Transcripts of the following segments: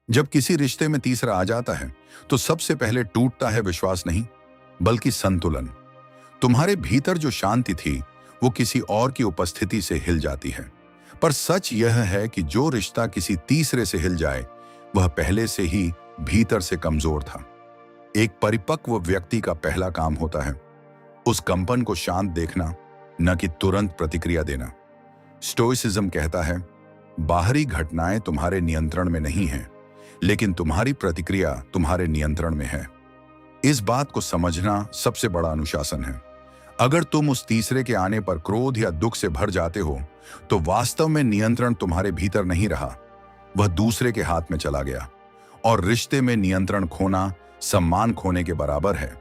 जब किसी रिश्ते में तीसरा आ जाता है तो सबसे पहले टूटता है विश्वास नहीं, बल्कि संतुलन। तुम्हारे भीतर जो शांति थी वो किसी और की उपस्थिति से हिल जाती है। पर सच यह है कि जो रिश्ता किसी तीसरे से हिल जाए वह पहले से ही भीतर से कमजोर था। एक परिपक्व व्यक्ति का पहला काम होता है उस कंपन को शांत देखना, न कि तुरंत प्रतिक्रिया देना। स्टोइसिज्म कहता है बाहरी घटनाएं तुम्हारे नियंत्रण में नहीं हैं, लेकिन तुम्हारी प्रतिक्रिया तुम्हारे नियंत्रण में है। इस बात को समझना सबसे बड़ा अनुशासन है। अगर तुम उस तीसरे के आने पर क्रोध या दुख से भर जाते हो तो वास्तव में नियंत्रण तुम्हारे भीतर नहीं रहा, वह दूसरे के हाथ में चला गया। और रिश्ते में नियंत्रण खोना सम्मान खोने के बराबर है।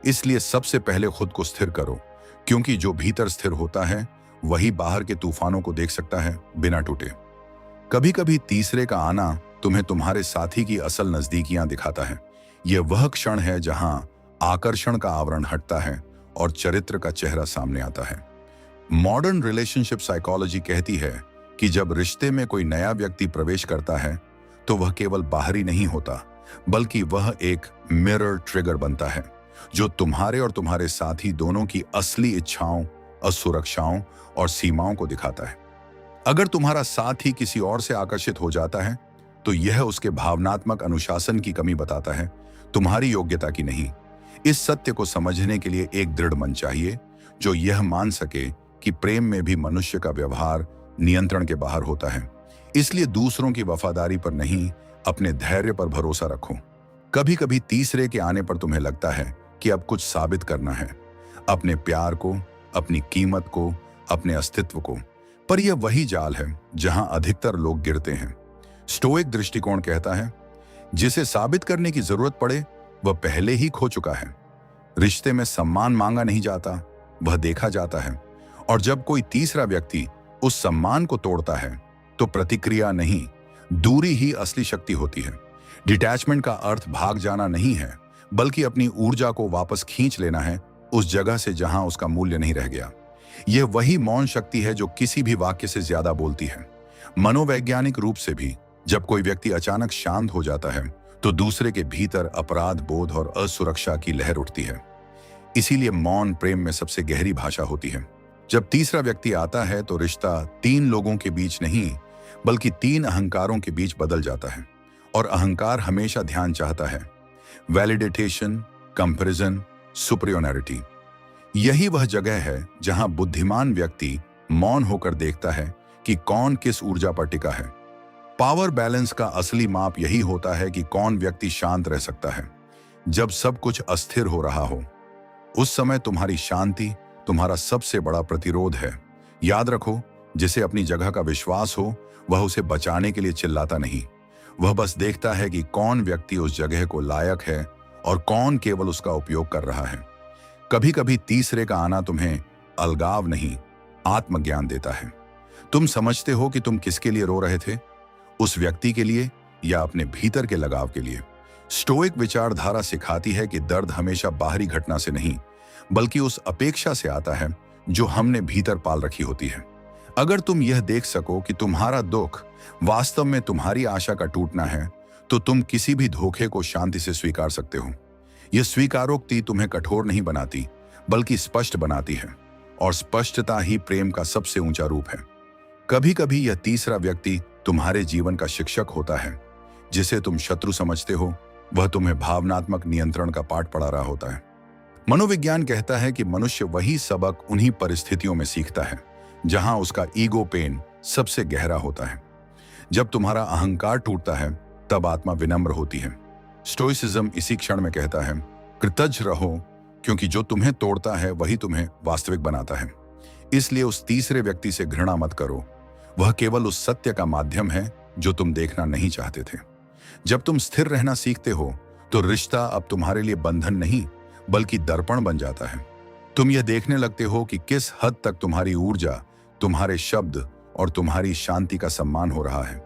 इसलिए सबसे पहले खुद को स्थिर करो, क्योंकि जो भीतर स्थिर होता है वही बाहर के तूफानों को देख सकता है बिना टूटे। कभी कभी तीसरे का आना तुम्हें तुम्हारे साथी की असल नजदीकियां दिखाता है। यह वह क्षण है जहां आकर्षण का आवरण हटता है और चरित्र का चेहरा सामने आता है। मॉडर्न रिलेशनशिप साइकोलॉजी कहती है कि जब रिश्ते में कोई नया व्यक्ति प्रवेश करता है तो वह केवल बाहरी नहीं होता, बल्कि वह एक मिरर ट्रिगर बनता है जो तुम्हारे और तुम्हारे साथी दोनों की असली इच्छाओं, असुरक्षाओं और सीमाओं को दिखाता है। अगर तुम्हारा साथी किसी और से आकर्षित हो जाता है तो यह उसके भावनात्मक अनुशासन की कमी बताता है, तुम्हारी योग्यता की नहीं। इस सत्य को समझने के लिए एक दृढ़ मन चाहिए जो यह मान सके कि प्रेम में भी मनुष्य का व्यवहार नियंत्रण के बाहर होता है। इसलिए दूसरों की वफादारी पर नहीं, अपने धैर्य पर भरोसा रखो। कभी कभी तीसरे के आने पर तुम्हें लगता है कि अब कुछ साबित करना है, अपने प्यार को, अपनी कीमत को, अपने अस्तित्व को। पर यह वही जाल है जहां अधिकतर लोग गिरते हैं। स्टोइक दृष्टिकोण कहता है जिसे साबित करने की जरूरत पड़े वह पहले ही खो चुका है। रिश्ते में सम्मान मांगा नहीं जाता, वह देखा जाता है। और जब कोई तीसरा व्यक्ति उस सम्मान को तोड़ता है तो प्रतिक्रिया नहीं, दूरी ही असली शक्ति होती है। डिटैचमेंट का अर्थ भाग जाना नहीं है, बल्कि अपनी ऊर्जा को वापस खींच लेना है उस जगह से जहां उसका मूल्य नहीं रह गया। यह वही मौन शक्ति है जो किसी भी वाक्य से ज्यादा बोलती है। मनोवैज्ञानिक रूप से भी जब कोई व्यक्ति अचानक शांत हो जाता है तो दूसरे के भीतर अपराध बोध और असुरक्षा की लहर उठती है। इसीलिए मौन प्रेम में सबसे गहरी भाषा होती है। जब तीसरा व्यक्ति आता है तो रिश्ता तीन लोगों के बीच नहीं, बल्कि तीन अहंकारों के बीच बदल जाता है। और अहंकार हमेशा ध्यान चाहता है, वैलिडेशन, कंपैरिजन, सुपरियोरिटी। यही वह जगह है जहां बुद्धिमान व्यक्ति मौन होकर देखता है कि कौन किस ऊर्जा पर टिका है। पावर बैलेंस का असली माप यही होता है कि कौन व्यक्ति शांत रह सकता है जब सब कुछ अस्थिर हो रहा हो। उस समय तुम्हारी शांति तुम्हारा सबसे बड़ा प्रतिरोध है। याद रखो, जिसे अपनी जगह का विश्वास हो वह उसे बचाने के लिए चिल्लाता नहीं, वह बस देखता है कि कौन व्यक्ति उस जगह को लायक है और कौन केवल उसका उपयोग कर रहा है। कभी कभी तीसरे का आना तुम्हें अलगाव नहीं, आत्मज्ञान देता है। तुम समझते हो कि तुम किसके लिए रो रहे थे, उस व्यक्ति के लिए या अपने भीतर के लगाव के लिए। स्टोइक विचारधारा सिखाती है कि दर्द हमेशा बाहरी घटना से नहीं, बल्कि उस अपेक्षा से आता है जो हमने भीतर पाल रखी होती है। अगर तुम यह देख सको कि तुम्हारा दुख वास्तव में तुम्हारी आशा का टूटना है, तो तुम किसी भी धोखे को शांति से स्वीकार सकते हो। यह स्वीकारोक्ति तुम्हें कठोर नहीं बनाती, बल्कि स्पष्ट बनाती है। और स्पष्टता ही प्रेम का सबसे ऊंचा रूप है। कभी कभी यह तीसरा व्यक्ति तुम्हारे जीवन का शिक्षक होता है। जिसे तुम शत्रु समझते हो वह तुम्हें भावनात्मक नियंत्रण का पाठ पढ़ा रहा होता है। मनोविज्ञान कहता है कि मनुष्य वही सबक उन्हीं परिस्थितियों में सीखता है जहां उसका ईगो पेन सबसे गहरा होता है। जब तुम्हारा अहंकार टूटता है तब आत्मा विनम्र होती है। स्टोइसिज्म इसी क्षण में कहता है कृतज्ञ रहो, क्योंकि जो तुम्हें तोड़ता है वही तुम्हें वास्तविक बनाता है। इसलिए उस तीसरे व्यक्ति से घृणा मत करो, वह केवल उस सत्य का माध्यम है जो तुम देखना नहीं चाहते थे। जब तुम स्थिर रहना सीखते हो तो रिश्ता अब तुम्हारे लिए बंधन नहीं, बल्कि दर्पण बन जाता है। तुम यह देखने लगते हो कि किस हद तक तुम्हारी ऊर्जा, तुम्हारे शब्द और तुम्हारी शांति का सम्मान हो रहा है।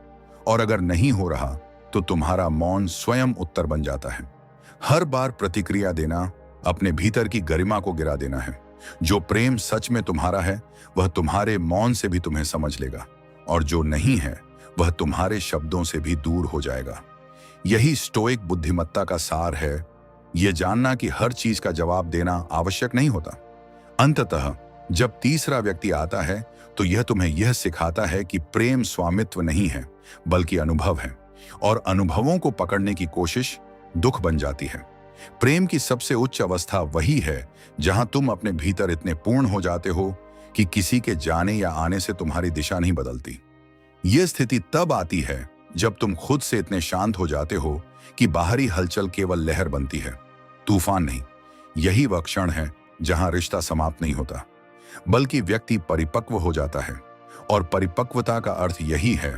और अगर नहीं हो रहा तो तुम्हारा मौन स्वयं उत्तर बन जाता है। हर बार प्रतिक्रिया देना अपने भीतर की गरिमा को गिरा देना है। जो प्रेम सच में तुम्हारा है वह तुम्हारे मौन से भी तुम्हें समझ लेगा, और जो नहीं है वह तुम्हारे शब्दों से भी दूर हो जाएगा। यही स्टोइक बुद्धिमत्ता का सार है, यह जानना कि हर चीज का जवाब देना आवश्यक नहीं होता। अंततः जब तीसरा व्यक्ति आता है तो यह तुम्हें यह सिखाता है कि प्रेम स्वामित्व नहीं है बल्कि अनुभव है, और अनुभवों को पकड़ने की कोशिश दुख बन जाती है। प्रेम की सबसे उच्च अवस्था वही है जहां तुम अपने भीतर इतने पूर्ण हो जाते हो कि किसी के जाने या आने से तुम्हारी दिशा नहीं बदलती। यह स्थिति तब आती है जब तुम खुद से इतने शांत हो जाते हो कि बाहरी हलचल केवल लहर बनती है, तूफान नहीं। यही वह क्षण है जहां रिश्ता समाप्त नहीं होता बल्कि व्यक्ति परिपक्व हो जाता है, और परिपक्वता का अर्थ यही है,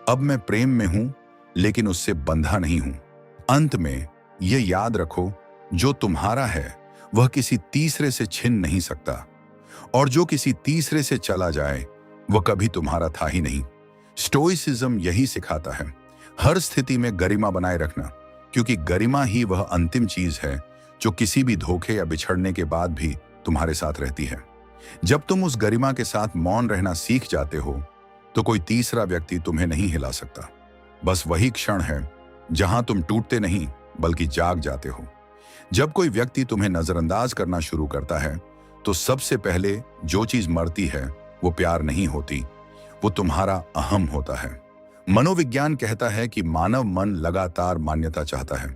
अब मैं प्रेम में हूं लेकिन उससे बंधा नहीं हूं। अंत में यह याद रखो, जो तुम्हारा है वह किसी तीसरे से छिन नहीं सकता, और जो किसी तीसरे से चला जाए वह कभी तुम्हारा था ही नहीं। स्टोइसिज्म यही सिखाता है, हर स्थिति में गरिमा बनाए रखना, क्योंकि गरिमा ही वह अंतिम चीज है जो किसी भी धोखे या बिछड़ने के बाद भी तुम्हारे साथ रहती है। जब तुम उस गरिमा के साथ मौन रहना सीख जाते हो तो कोई तीसरा व्यक्ति तुम्हें नहीं हिला सकता। बस वही क्षण है जहां तुम टूटते नहीं बल्कि जाग जाते हो। जब कोई व्यक्ति तुम्हें नजरअंदाज करना शुरू करता है तो सबसे पहले जो चीज मरती है वो प्यार नहीं होती, वो तुम्हारा अहम होता है। मनोविज्ञान कहता है कि मानव मन लगातार मान्यता चाहता है,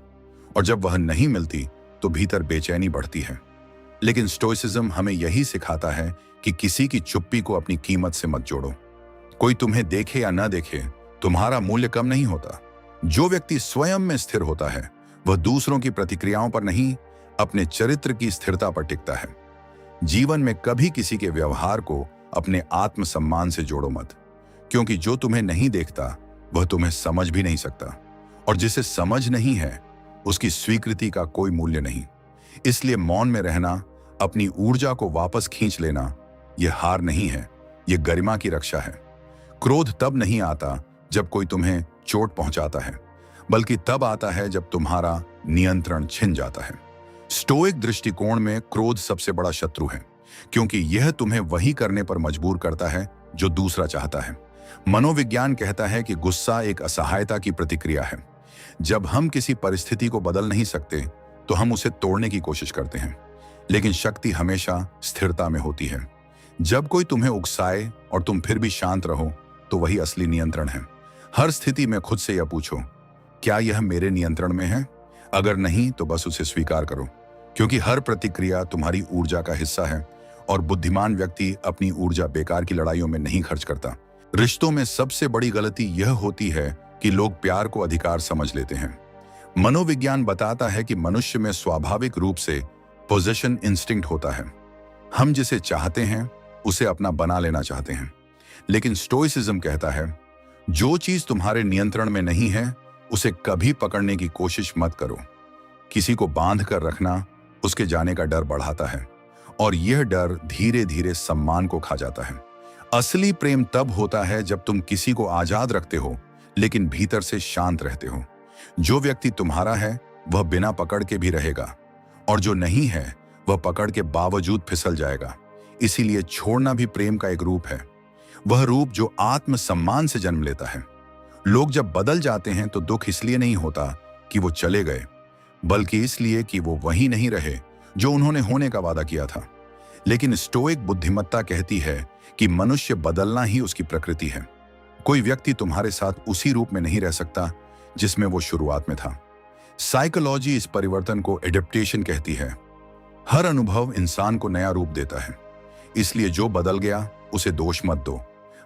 और जब वह नहीं मिलती तो भीतर बेचैनी बढ़ती है। लेकिन स्टोइसिज्म हमें यही सिखाता है कि किसी की चुप्पी को अपनी कीमत से मत जोड़ो। कोई तुम्हें देखे या न देखे, तुम्हारा मूल्य कम नहीं होता। जो व्यक्ति स्वयं में स्थिर होता है वह दूसरों की प्रतिक्रियाओं पर नहीं, अपने चरित्र की स्थिरता पर टिकता है। जीवन में कभी किसी के व्यवहार को अपने आत्मसम्मान से जोड़ो मत, क्योंकि जो तुम्हें नहीं देखता वह तुम्हें समझ भी नहीं सकता, और जिसे समझ नहीं है उसकी स्वीकृति का कोई मूल्य नहीं। इसलिए मौन में रहना, अपनी ऊर्जा को वापस खींच लेना, यह हार नहीं है, यह गरिमा की रक्षा है। क्रोध तब नहीं आता जब कोई तुम्हें चोट पहुंचाता है, बल्कि तब आता है जब तुम्हारा नियंत्रण छिन जाता है। स्टोइक दृष्टिकोण में क्रोध सबसे बड़ा शत्रु है, क्योंकि यह तुम्हें वही करने पर मजबूर करता है जो दूसरा चाहता है। मनोविज्ञान कहता है कि गुस्सा एक असहायता की प्रतिक्रिया है। जब हम किसी परिस्थिति को बदल नहीं सकते तो हम उसे तोड़ने की कोशिश करते हैं, लेकिन शक्ति हमेशा स्थिरता में होती है। जब कोई तुम्हें उकसाए और तुम फिर भी शांत रहो तो वही असली नियंत्रण है। हर स्थिति में खुद से यह पूछो, क्या यह मेरे नियंत्रण में है? अगर नहीं तो बस उसे स्वीकार करो, क्योंकि हर प्रतिक्रिया तुम्हारी ऊर्जा का हिस्सा है, और बुद्धिमान व्यक्ति अपनी ऊर्जा बेकार की लड़ाइयों में नहीं खर्च करता। रिश्तों में सबसे बड़ी गलती यह होती है कि लोग प्यार को अधिकार समझ लेते हैं। मनोविज्ञान बताता है कि मनुष्य में स्वाभाविक रूप से पोजेशन इंस्टिंक्ट होता है। हम जिसे चाहते हैं उसे अपना बना लेना चाहते हैं। लेकिन स्टोइसिज्म कहता है, जो चीज तुम्हारे नियंत्रण में नहीं है उसे कभी पकड़ने की कोशिश मत करो। किसी को बांध कर रखना उसके जाने का डर बढ़ाता है, और यह डर धीरे धीरे सम्मान को खा जाता है। असली प्रेम तब होता है जब तुम किसी को आजाद रखते हो लेकिन भीतर से शांत रहते हो। जो व्यक्ति तुम्हारा है वह बिना पकड़ के भी रहेगा, और जो नहीं है वह पकड़ के बावजूद फिसल जाएगा। इसीलिए छोड़ना भी प्रेम का एक रूप है, वह रूप जो आत्मसम्मान से जन्म लेता है। लोग जब बदल जाते हैं तो दुख इसलिए नहीं होता कि वो चले गए, बल्कि इसलिए कि वो वही नहीं रहे जो उन्होंने होने का वादा किया था। लेकिन स्टोइक बुद्धिमत्ता कहती है कि मनुष्य बदलना ही उसकी प्रकृति है। कोई व्यक्ति तुम्हारे साथ उसी रूप में नहीं रह सकता जिसमें वो शुरुआत में था। साइकोलॉजी इस परिवर्तन को एडेप्टेशन कहती है। हर अनुभव इंसान को नया रूप देता है, इसलिए जो बदल गया उसे दोष मत दो,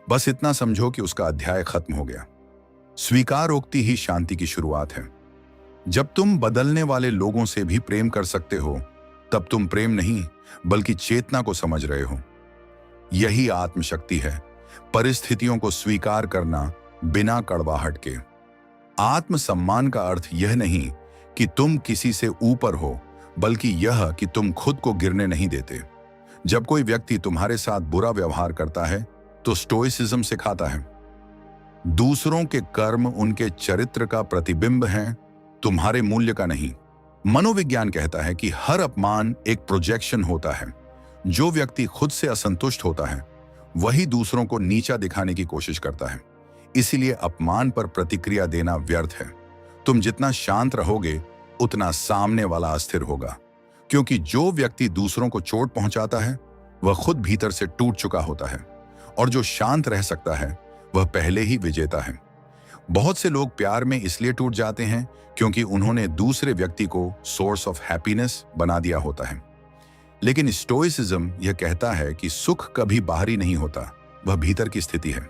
बस इतना समझो कि उसका अध्याय खत्म हो गया। स्वीकारोक्ति ही शांति की शुरुआत है। जब तुम बदलने वाले लोगों से भी प्रेम कर सकते हो तब तुम प्रेम नहीं बल्कि चेतना को समझ रहे हो। यही आत्मशक्ति है, परिस्थितियों को स्वीकार करना बिना कड़वाहट के। आत्मसम्मान का अर्थ यह नहीं कि तुम किसी से ऊपर हो, बल्कि यह कि तुम खुद को गिरने नहीं देते। जब कोई व्यक्ति तुम्हारे साथ बुरा व्यवहार करता है तो स्टोइसिज्म सिखाता है, दूसरों के कर्म उनके चरित्र का प्रतिबिंब हैं, तुम्हारे मूल्य का नहीं। मनोविज्ञान कहता है कि हर अपमान एक प्रोजेक्शन होता है। जो व्यक्ति खुद से असंतुष्ट होता है वही दूसरों को नीचा दिखाने की कोशिश करता है। इसीलिए अपमान पर प्रतिक्रिया देना व्यर्थ है। तुम जितना शांत रहोगे उतना सामने वाला अस्थिर होगा, क्योंकि जो व्यक्ति दूसरों को चोट पहुंचाता है वह खुद भीतर से टूट चुका होता है, और जो शांत रह सकता है वह पहले ही विजेता है। बहुत से लोग प्यार में इसलिए टूट जाते हैं क्योंकि उन्होंने दूसरे व्यक्ति को सोर्स ऑफ हैप्पीनेस बना दिया होता है। लेकिन स्टोइसिज्म यह कहता है कि सुख कभी बाहरी नहीं होता, वह भीतर की स्थिति है।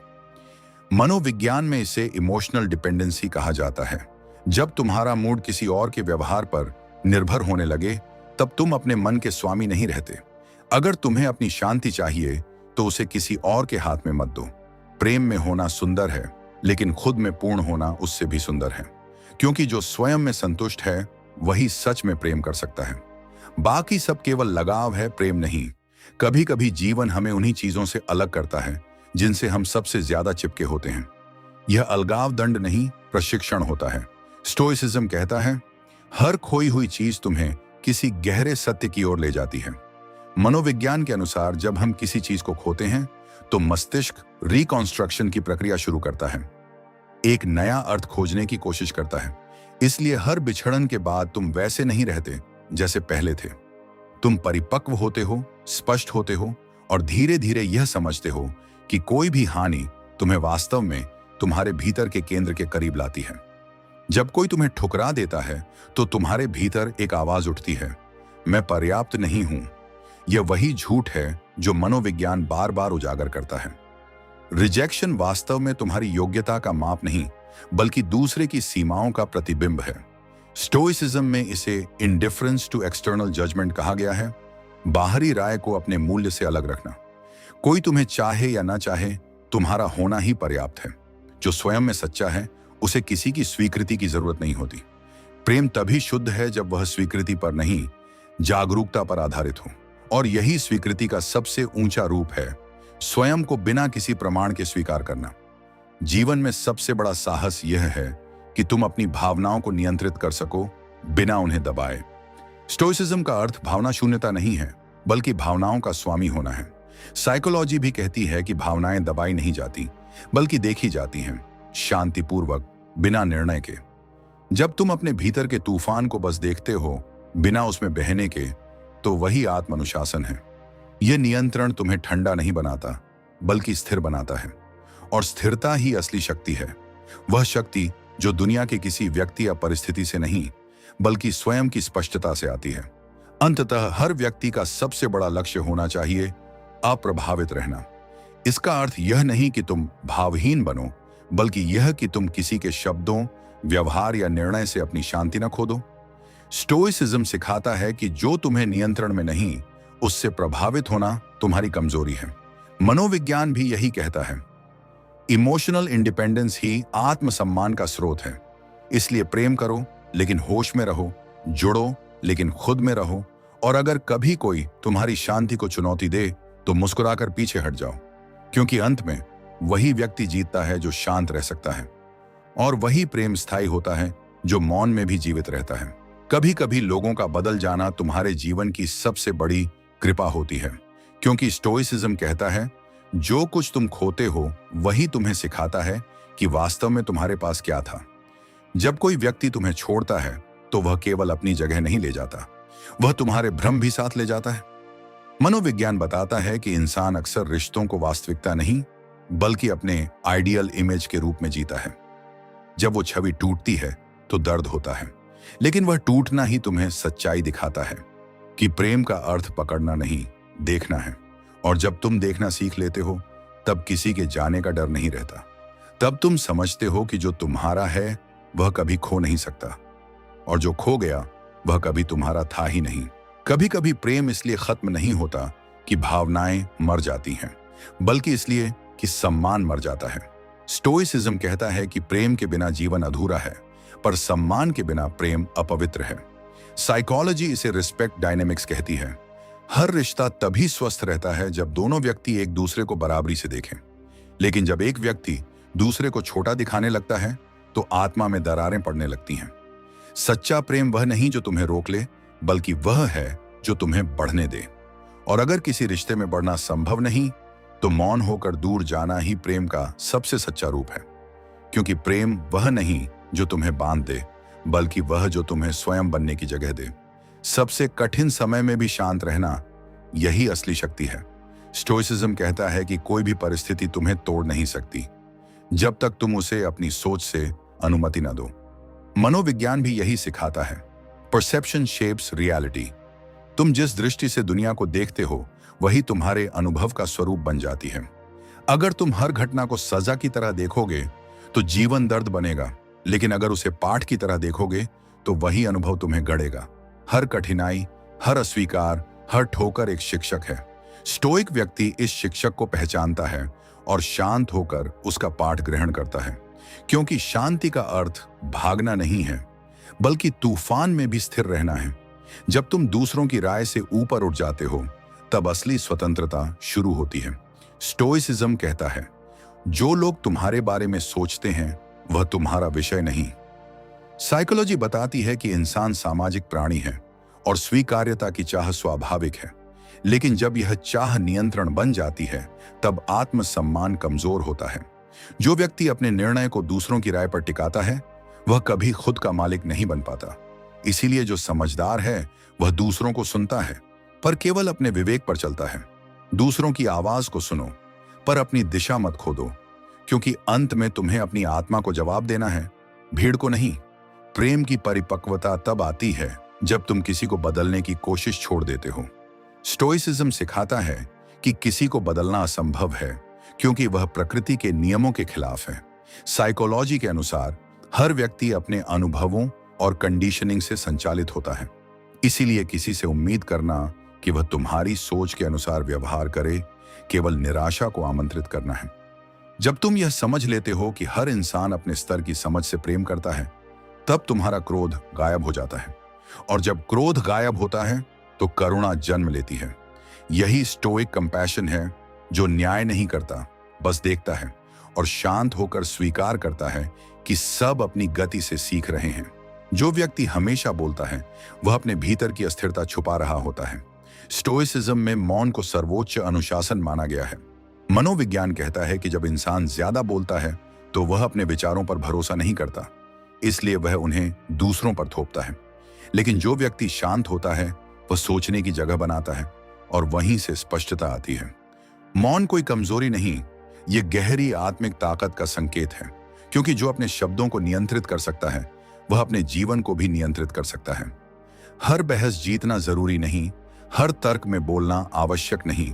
मनोविज्ञान में इसे इमोशनल डिपेंडेंसी कहा जाता है। जब तुम्हारा मूड किसी और के व्यवहार पर निर्भर होने लगे तब तुम अपने मन के स्वामी नहीं रहते। अगर तुम्हें अपनी शांति चाहिए तो उसे किसी और के हाथ में मत दो। प्रेम में होना सुंदर है, लेकिन खुद में पूर्ण होना उससे भी सुंदर है, क्योंकि जो स्वयं में संतुष्ट है वही सच में प्रेम कर सकता है। बाकी सब केवल लगाव है, प्रेम नहीं। कभी कभी जीवन हमें उन्हीं चीजों से अलग करता है जिनसे हम सबसे ज्यादा चिपके होते हैं। यह अलगाव दंड नहीं, प्रशिक्षण होता है। स्टोइसिज्म कहता है हर खोई हुई चीज तुम्हें किसी गहरे सत्य की ओर ले जाती है। मनोविज्ञान के अनुसार जब हम किसी चीज को खोते हैं तो मस्तिष्क रिकॉन्स्ट्रक्शन की प्रक्रिया शुरू करता है, एक नया अर्थ खोजने की कोशिश करता है। इसलिए हर बिछड़न के बाद तुम वैसे नहीं रहते जैसे पहले थे। तुम परिपक्व होते हो, स्पष्ट होते हो, और धीरे धीरे यह समझते हो कि कोई भी हानि तुम्हें वास्तव में तुम्हारे भीतर के केंद्र के करीब लाती है। जब कोई तुम्हें ठुकरा देता है तो तुम्हारे भीतर एक आवाज उठती है, मैं पर्याप्त नहीं हूं। यह वही झूठ है जो मनोविज्ञान बार बार उजागर करता है। रिजेक्शन वास्तव में तुम्हारी योग्यता का माप नहीं, बल्कि दूसरे की सीमाओं का प्रतिबिंब है। स्टोइसिज्म में इसे इंडिफरेंस टू एक्सटर्नल जजमेंट कहा गया है, बाहरी राय को अपने मूल्य से अलग रखना। कोई तुम्हें चाहे या ना चाहे, तुम्हारा होना ही पर्याप्त है। जो स्वयं में सच्चा है उसे किसी की स्वीकृति की जरूरत नहीं होती। प्रेम तभी शुद्ध है जब वह स्वीकृति पर नहीं, जागरूकता पर आधारित हो। और यही स्वीकृति का सबसे ऊंचा रूप है, स्वयं को बिना किसी प्रमाण के स्वीकार करना। जीवन में सबसे बड़ा साहस यह है कि तुम अपनी भावनाओं को नियंत्रित कर सको बिना उन्हें दबाए। स्टोइसिज्म का अर्थ भावना शून्यता नहीं है, बल्कि भावनाओं का स्वामी होना है। साइकोलॉजी भी कहती है कि भावनाएं दबाई नहीं जाती, बल्कि देखी जाती हैं, शांतिपूर्वक, बिना निर्णय के। जब तुम अपने भीतर के तूफान को बस देखते हो बिना उसमें बहने के, तो वही आत्म अनुशासन है। यह नियंत्रण तुम्हें ठंडा नहीं बनाता, बल्कि स्थिर बनाता है। और स्थिरता ही असली शक्ति है, वह शक्ति जो दुनिया के किसी व्यक्ति या परिस्थिति से नहीं, बल्कि स्वयं की स्पष्टता से आती है। अंततः हर व्यक्ति का सबसे बड़ा लक्ष्य होना चाहिए अप्रभावित रहना। इसका अर्थ यह नहीं कि तुम भावहीन बनो, बल्कि यह कि तुम किसी के शब्दों, व्यवहार या निर्णय से अपनी शांति न खो दो। स्टोइसिज्म सिखाता है कि जो तुम्हें नियंत्रण में नहीं, उससे प्रभावित होना तुम्हारी कमजोरी है। मनोविज्ञान भी यही कहता है। इमोशनल इंडिपेंडेंस ही आत्मसम्मान का स्रोत है। इसलिए प्रेम करो लेकिन होश में रहो, जुड़ो लेकिन खुद में रहो, और अगर कभी कोई तुम्हारी शांति को चुनौती दे तो मुस्कुराकर पीछे हट जाओ, क्योंकि अंत में वही व्यक्ति जीतता है जो शांत रह सकता है, और वही प्रेम स्थायी होता है जो मौन में भी जीवित रहता है। कभी कभी लोगों का बदल जाना तुम्हारे जीवन की सबसे बड़ी कृपा होती है, क्योंकि स्टोइसिज्म कहता है जो कुछ तुम खोते हो वही तुम्हें सिखाता है कि वास्तव में तुम्हारे पास क्या था। जब कोई व्यक्ति तुम्हें छोड़ता है तो वह केवल अपनी जगह नहीं ले जाता, वह तुम्हारे भ्रम भी साथ ले जाता है। मनोविज्ञान बताता है कि इंसान अक्सर रिश्तों को वास्तविकता नहीं, बल्कि अपने आइडियल इमेज के रूप में जीता है। जब वो छवि टूटती है तो दर्द होता है, लेकिन वह टूटना ही तुम्हें सच्चाई दिखाता है कि प्रेम का अर्थ पकड़ना नहीं, देखना है। और जब तुम देखना सीख लेते हो, तब किसी के जाने का डर नहीं रहता। तब तुम समझते हो कि जो तुम्हारा है वह कभी खो नहीं सकता, और जो खो गया वह कभी तुम्हारा था ही नहीं। कभी कभी प्रेम इसलिए खत्म नहीं होता कि भावनाएं मर जाती हैं, बल्कि इसलिए कि सम्मान मर जाता है। स्टोइसिज्म कहता है कि प्रेम के बिना जीवन अधूरा है, पर सम्मान के बिना प्रेम अपवित्र है। साइकोलॉजी इसे रिस्पेक्ट डायनेमिक्स कहती है। हर रिश्ता तभी स्वस्थ रहता है जब दोनों व्यक्ति एक दूसरे को बराबरी से देखें, लेकिन जब एक व्यक्ति दूसरे को छोटा दिखाने लगता है तो आत्मा में दरारें पड़ने लगती हैं। सच्चा प्रेम वह नहीं जो तुम्हें रोक ले, बल्कि वह है जो तुम्हें बढ़ने दे। और अगर किसी रिश्ते में बढ़ना संभव नहीं, तो मौन होकर दूर जाना ही प्रेम का सबसे सच्चा रूप है, क्योंकि प्रेम वह नहीं जो तुम्हें बांध दे, बल्कि वह जो तुम्हें स्वयं बनने की जगह दे। सबसे कठिन समय में भी शांत रहना, यही असली शक्ति है। स्टोइसिज्म कहता है कि कोई भी परिस्थिति तुम्हें तोड़ नहीं सकती जब तक तुम उसे अपनी सोच से अनुमति न दो। मनोविज्ञान भी यही सिखाता है। Perception shapes reality. तुम जिस दृष्टि से दुनिया को देखते हो वही तुम्हारे अनुभव का स्वरूप बन जाती है। अगर तुम हर घटना को सजा की तरह देखोगे तो जीवन दर्द बनेगा, लेकिन अगर उसे पाठ की तरह देखोगे तो वही अनुभव तुम्हें गढ़ेगा। हर कठिनाई, हर अस्वीकार, हर ठोकर एक शिक्षक है। स्टोइक व्यक्ति इस शिक्षक को पहचानता है और शांत होकर उसका पाठ ग्रहण करता है, क्योंकि शांति का अर्थ भागना नहीं है, बल्कि तूफान में भी स्थिर रहना है। जब तुम दूसरों की राय से ऊपर उठ जाते हो तब असली स्वतंत्रता शुरू होती है। स्टोइसिज्म कहता है, जो लोग तुम्हारे बारे में सोचते हैं वह तुम्हारा विषय नहीं। साइकोलॉजी बताती है कि इंसान सामाजिक प्राणी है और स्वीकार्यता की चाह स्वाभाविक है, लेकिन जब यह चाह नियंत्रण बन जाती है तब आत्मसम्मान कमजोर होता है। जो व्यक्ति अपने निर्णय को दूसरों की राय पर टिकाता है वह कभी खुद का मालिक नहीं बन पाता। इसीलिए जो समझदार है वह दूसरों को सुनता है पर केवल अपने विवेक पर चलता है। दूसरों की आवाज को सुनो पर अपनी दिशा मत खो दो, क्योंकि अंत में तुम्हें अपनी आत्मा को जवाब देना है, भीड़ को नहीं। प्रेम की परिपक्वता तब आती है जब तुम किसी को बदलने की कोशिश छोड़ देते हो। स्टोइसिज्म सिखाता है कि किसी को बदलना असंभव है, क्योंकि वह प्रकृति के नियमों के खिलाफ है। साइकोलॉजी के अनुसार हर व्यक्ति अपने अनुभवों और कंडीशनिंग से संचालित होता है। इसीलिए किसी से उम्मीद करना कि वह तुम्हारी सोच के अनुसार व्यवहार करे केवल निराशा को आमंत्रित करना है। जब तुम यह समझ लेते हो कि हर इंसान अपने स्तर की समझ से प्रेम करता है, तब तुम्हारा क्रोध गायब हो जाता है, और जब क्रोध गायब होता है तो करुणा जन्म लेती है। यही स्टोइक कंपैशन है, जो न्याय नहीं करता, बस देखता है और शांत होकर स्वीकार करता है कि सब अपनी गति से सीख रहे हैं। जो व्यक्ति हमेशा बोलता है वह अपने भीतर की अस्थिरता छुपा रहा होता है। स्टोइसिज्म में मौन को सर्वोच्च अनुशासन माना गया है। मनोविज्ञान कहता है कि जब इंसान ज्यादा बोलता है तो वह अपने विचारों पर भरोसा नहीं करता, इसलिए वह उन्हें दूसरों पर थोपता है। लेकिन जो व्यक्ति शांत होता है वह सोचने की जगह बनाता है और वहीं से स्पष्टता आती है। मौन कोई कमजोरी नहीं, ये गहरी आत्मिक ताकत का संकेत है, क्योंकि जो अपने शब्दों को नियंत्रित कर सकता है वह अपने जीवन को भी नियंत्रित कर सकता है। हर बहस जीतना जरूरी नहीं, हर तर्क में बोलना आवश्यक नहीं,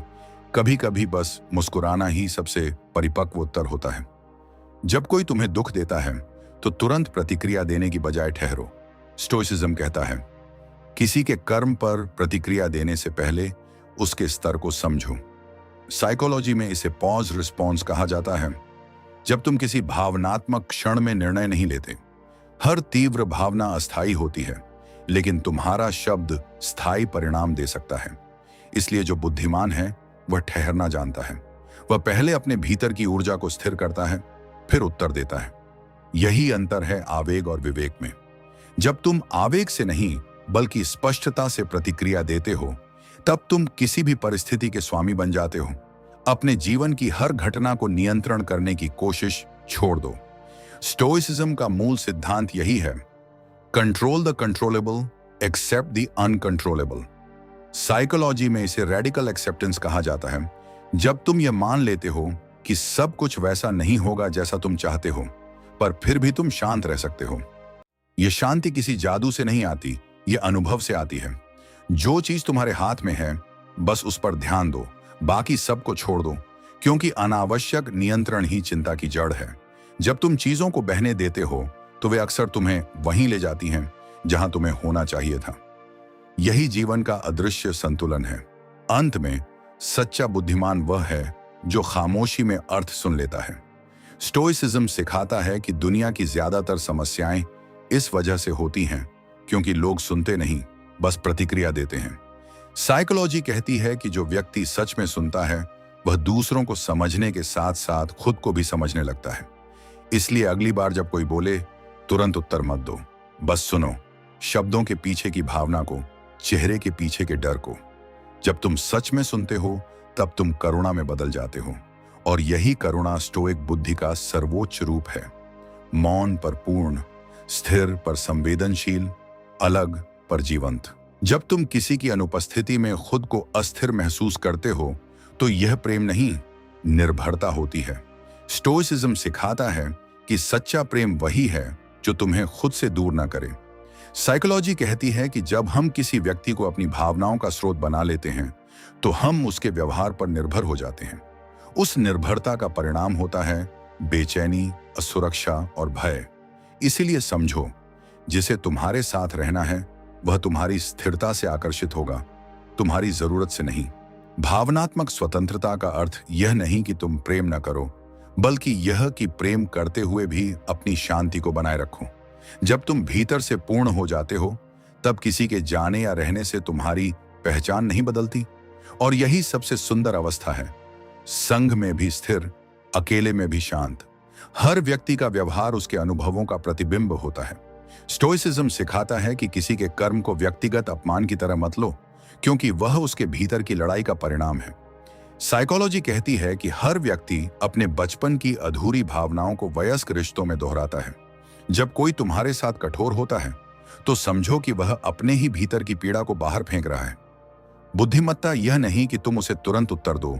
कभी कभी बस मुस्कुराना ही सबसे परिपक्व उत्तर होता है। जब कोई तुम्हें दुख देता है तो तुरंत प्रतिक्रिया देने की बजाय ठहरो। स्टोइसिज्म कहता है, किसी के कर्म पर प्रतिक्रिया देने से पहले उसके स्तर को समझो। साइकोलॉजी में इसे पॉज रिस्पॉन्स कहा जाता है। जब तुम किसी भावनात्मक क्षण में निर्णय नहीं लेते, हर तीव्र भावना अस्थायी होती है, लेकिन तुम्हारा शब्द स्थायी परिणाम दे सकता है। इसलिए जो बुद्धिमान है वह ठहरना जानता है। वह पहले अपने भीतर की ऊर्जा को स्थिर करता है, फिर उत्तर देता है। यही अंतर है आवेग और विवेक में। जब तुम आवेग से नहीं बल्कि स्पष्टता से प्रतिक्रिया देते हो, तब तुम किसी भी परिस्थिति के स्वामी बन जाते हो। अपने जीवन की हर घटना को नियंत्रण करने की कोशिश छोड़ दो। स्टोइसिज्म का मूल सिद्धांत यही है, control the controllable, accept the uncontrollable. Psychology में इसे रेडिकल एक्सेप्टेंस कहा जाता है। जब तुम यह मान लेते हो कि सब कुछ वैसा नहीं होगा जैसा तुम चाहते हो, पर फिर भी तुम शांत रह सकते हो। यह शांति किसी जादू से नहीं आती, यह अनुभव से आती है। जो चीज तुम्हारे हाथ में है बस उस पर ध्यान दो, बाकी सबको छोड़ दो, क्योंकि अनावश्यक नियंत्रण ही चिंता की जड़ है। जब तुम चीजों को बहने देते हो तो वे अक्सर तुम्हें वहीं ले जाती हैं जहां तुम्हें होना चाहिए था। यही जीवन का अदृश्य संतुलन है। अंत में सच्चा बुद्धिमान वह है जो खामोशी में अर्थ सुन लेता है। स्टोइसिज्म सिखाता है कि दुनिया की ज्यादातर समस्याएं इस वजह से होती हैं क्योंकि लोग सुनते नहीं, बस प्रतिक्रिया देते हैं। साइकोलॉजी कहती है कि जो व्यक्ति सच में सुनता है वह दूसरों को समझने के साथ साथ खुद को भी समझने लगता है। इसलिए अगली बार जब कोई बोले, तुरंत उत्तर मत दो, बस सुनो। शब्दों के पीछे की भावना को, चेहरे के पीछे के डर को। जब तुम सच में सुनते हो तब तुम करुणा में बदल जाते हो, और यही करुणा स्टोइक बुद्धि का सर्वोच्च रूप है। मौन पर पूर्ण, स्थिर पर संवेदनशील, अलग पर जीवंत। जब तुम किसी की अनुपस्थिति में खुद को अस्थिर महसूस करते हो तो यह प्रेम नहीं, निर्भरता होती है। स्टोइसिज्म सिखाता है कि सच्चा प्रेम वही है जो तुम्हें खुद से दूर ना करे। साइकोलॉजी कहती है कि जब हम किसी व्यक्ति को अपनी भावनाओं का स्रोत बना लेते हैं तो हम उसके व्यवहार पर निर्भर हो जाते हैं। उस निर्भरता का परिणाम होता है बेचैनी, असुरक्षा और भय। इसीलिए समझो, जिसे तुम्हारे साथ रहना है वह तुम्हारी स्थिरता से आकर्षित होगा, तुम्हारी जरूरत से नहीं। भावनात्मक स्वतंत्रता का अर्थ यह नहीं कि तुम प्रेम न करो, बल्कि यह कि प्रेम करते हुए भी अपनी शांति को बनाए रखो। जब तुम भीतर से पूर्ण हो जाते हो तब किसी के जाने या रहने से तुम्हारी पहचान नहीं बदलती। और यही सबसे सुंदर अवस्था है, संघ में भी स्थिर, अकेले में भी शांत। हर व्यक्ति का व्यवहार उसके अनुभवों का प्रतिबिंब होता है। स्टोइसिज्म सिखाता है कि किसी के कर्म को व्यक्तिगत अपमान की तरह मत लो, क्योंकि वह उसके भीतर की लड़ाई का परिणाम है। साइकोलॉजी कहती है कि हर व्यक्ति अपने बचपन की अधूरी भावनाओं को वयस्क रिश्तों में दोहराता है। जब कोई तुम्हारे साथ कठोर होता है तो समझो कि वह अपने ही भीतर की पीड़ा को बाहर फेंक रहा है। बुद्धिमत्ता यह नहीं कि तुम उसे तुरंत उत्तर दो,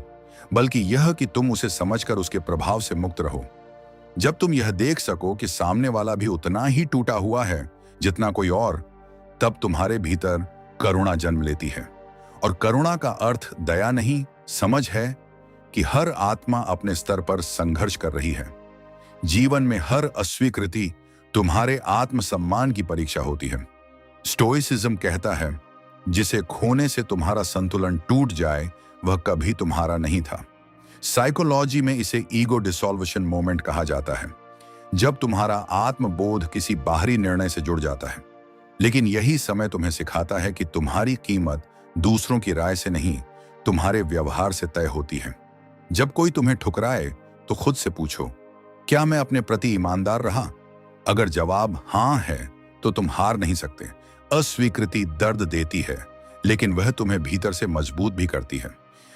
बल्कि यह कि तुम उसे समझकर उसके प्रभाव से मुक्त रहो। जब तुम यह देख सको कि सामने वाला भी उतना ही टूटा हुआ है जितना कोई और, तब तुम्हारे भीतर करुणा जन्म लेती है। और करुणा का अर्थ दया नहीं, समझ है कि हर आत्मा अपने स्तर पर संघर्ष कर रही है। जीवन में हर अस्वीकृति तुम्हारे आत्मसम्मान की परीक्षा होती है। स्टोइसिज्म कहता है, जिसे खोने से तुम्हारा संतुलन टूट जाए वह कभी तुम्हारा नहीं था। साइकोलॉजी में इसे ईगो डिसॉल्वेशन मोमेंट कहा जाता है, जब तुम्हारा आत्मबोध किसी बाहरी निर्णय से जुड़ जाता है। लेकिन यही समय तुम्हें सिखाता है कि तुम्हारी कीमत दूसरों की राय से नहीं, तुम्हारे व्यवहार से तय होती है। जब कोई तुम्हें ठुकराए तो खुद से पूछो, क्या मैं अपने प्रति ईमानदार रहा? अगर जवाब हां है तो तुम हार नहीं सकते। अस्वीकृति दर्द देती है, लेकिन वह तुम्हें भीतर से मजबूत भी करती है।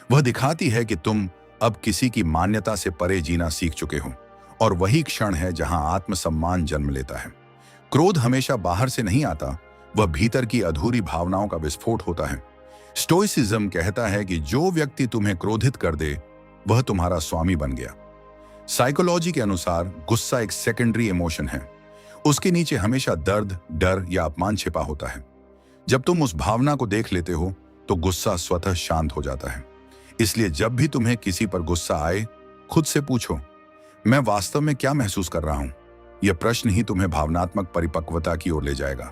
वह दिखाती है कि तुम अब किसी की मान्यता से परे जीना सीख चुके हो। और वही क्षण है जहां आत्मसम्मान जन्म लेता है। क्रोध हमेशा बाहर से नहीं आता, वह भीतर की अधूरी भावनाओं का विस्फोट होता है। स्टोइसिज्म कहता है कि जो व्यक्ति तुम्हें क्रोधित कर दे वह तुम्हारा स्वामी बन गया। साइकोलॉजी के अनुसार गुस्सा एक सेकेंडरी इमोशन है। उसके नीचे हमेशा दर्द, डर या अपमान छिपा होता है। जब तुम उस भावना को देख लेते हो तो गुस्सा स्वतः शांत हो जाता है। इसलिए जब भी तुम्हें किसी पर गुस्सा आए, खुद से पूछो, मैं वास्तव में क्या महसूस कर रहा हूं? यह प्रश्न ही तुम्हें भावनात्मक परिपक्वता की ओर ले जाएगा,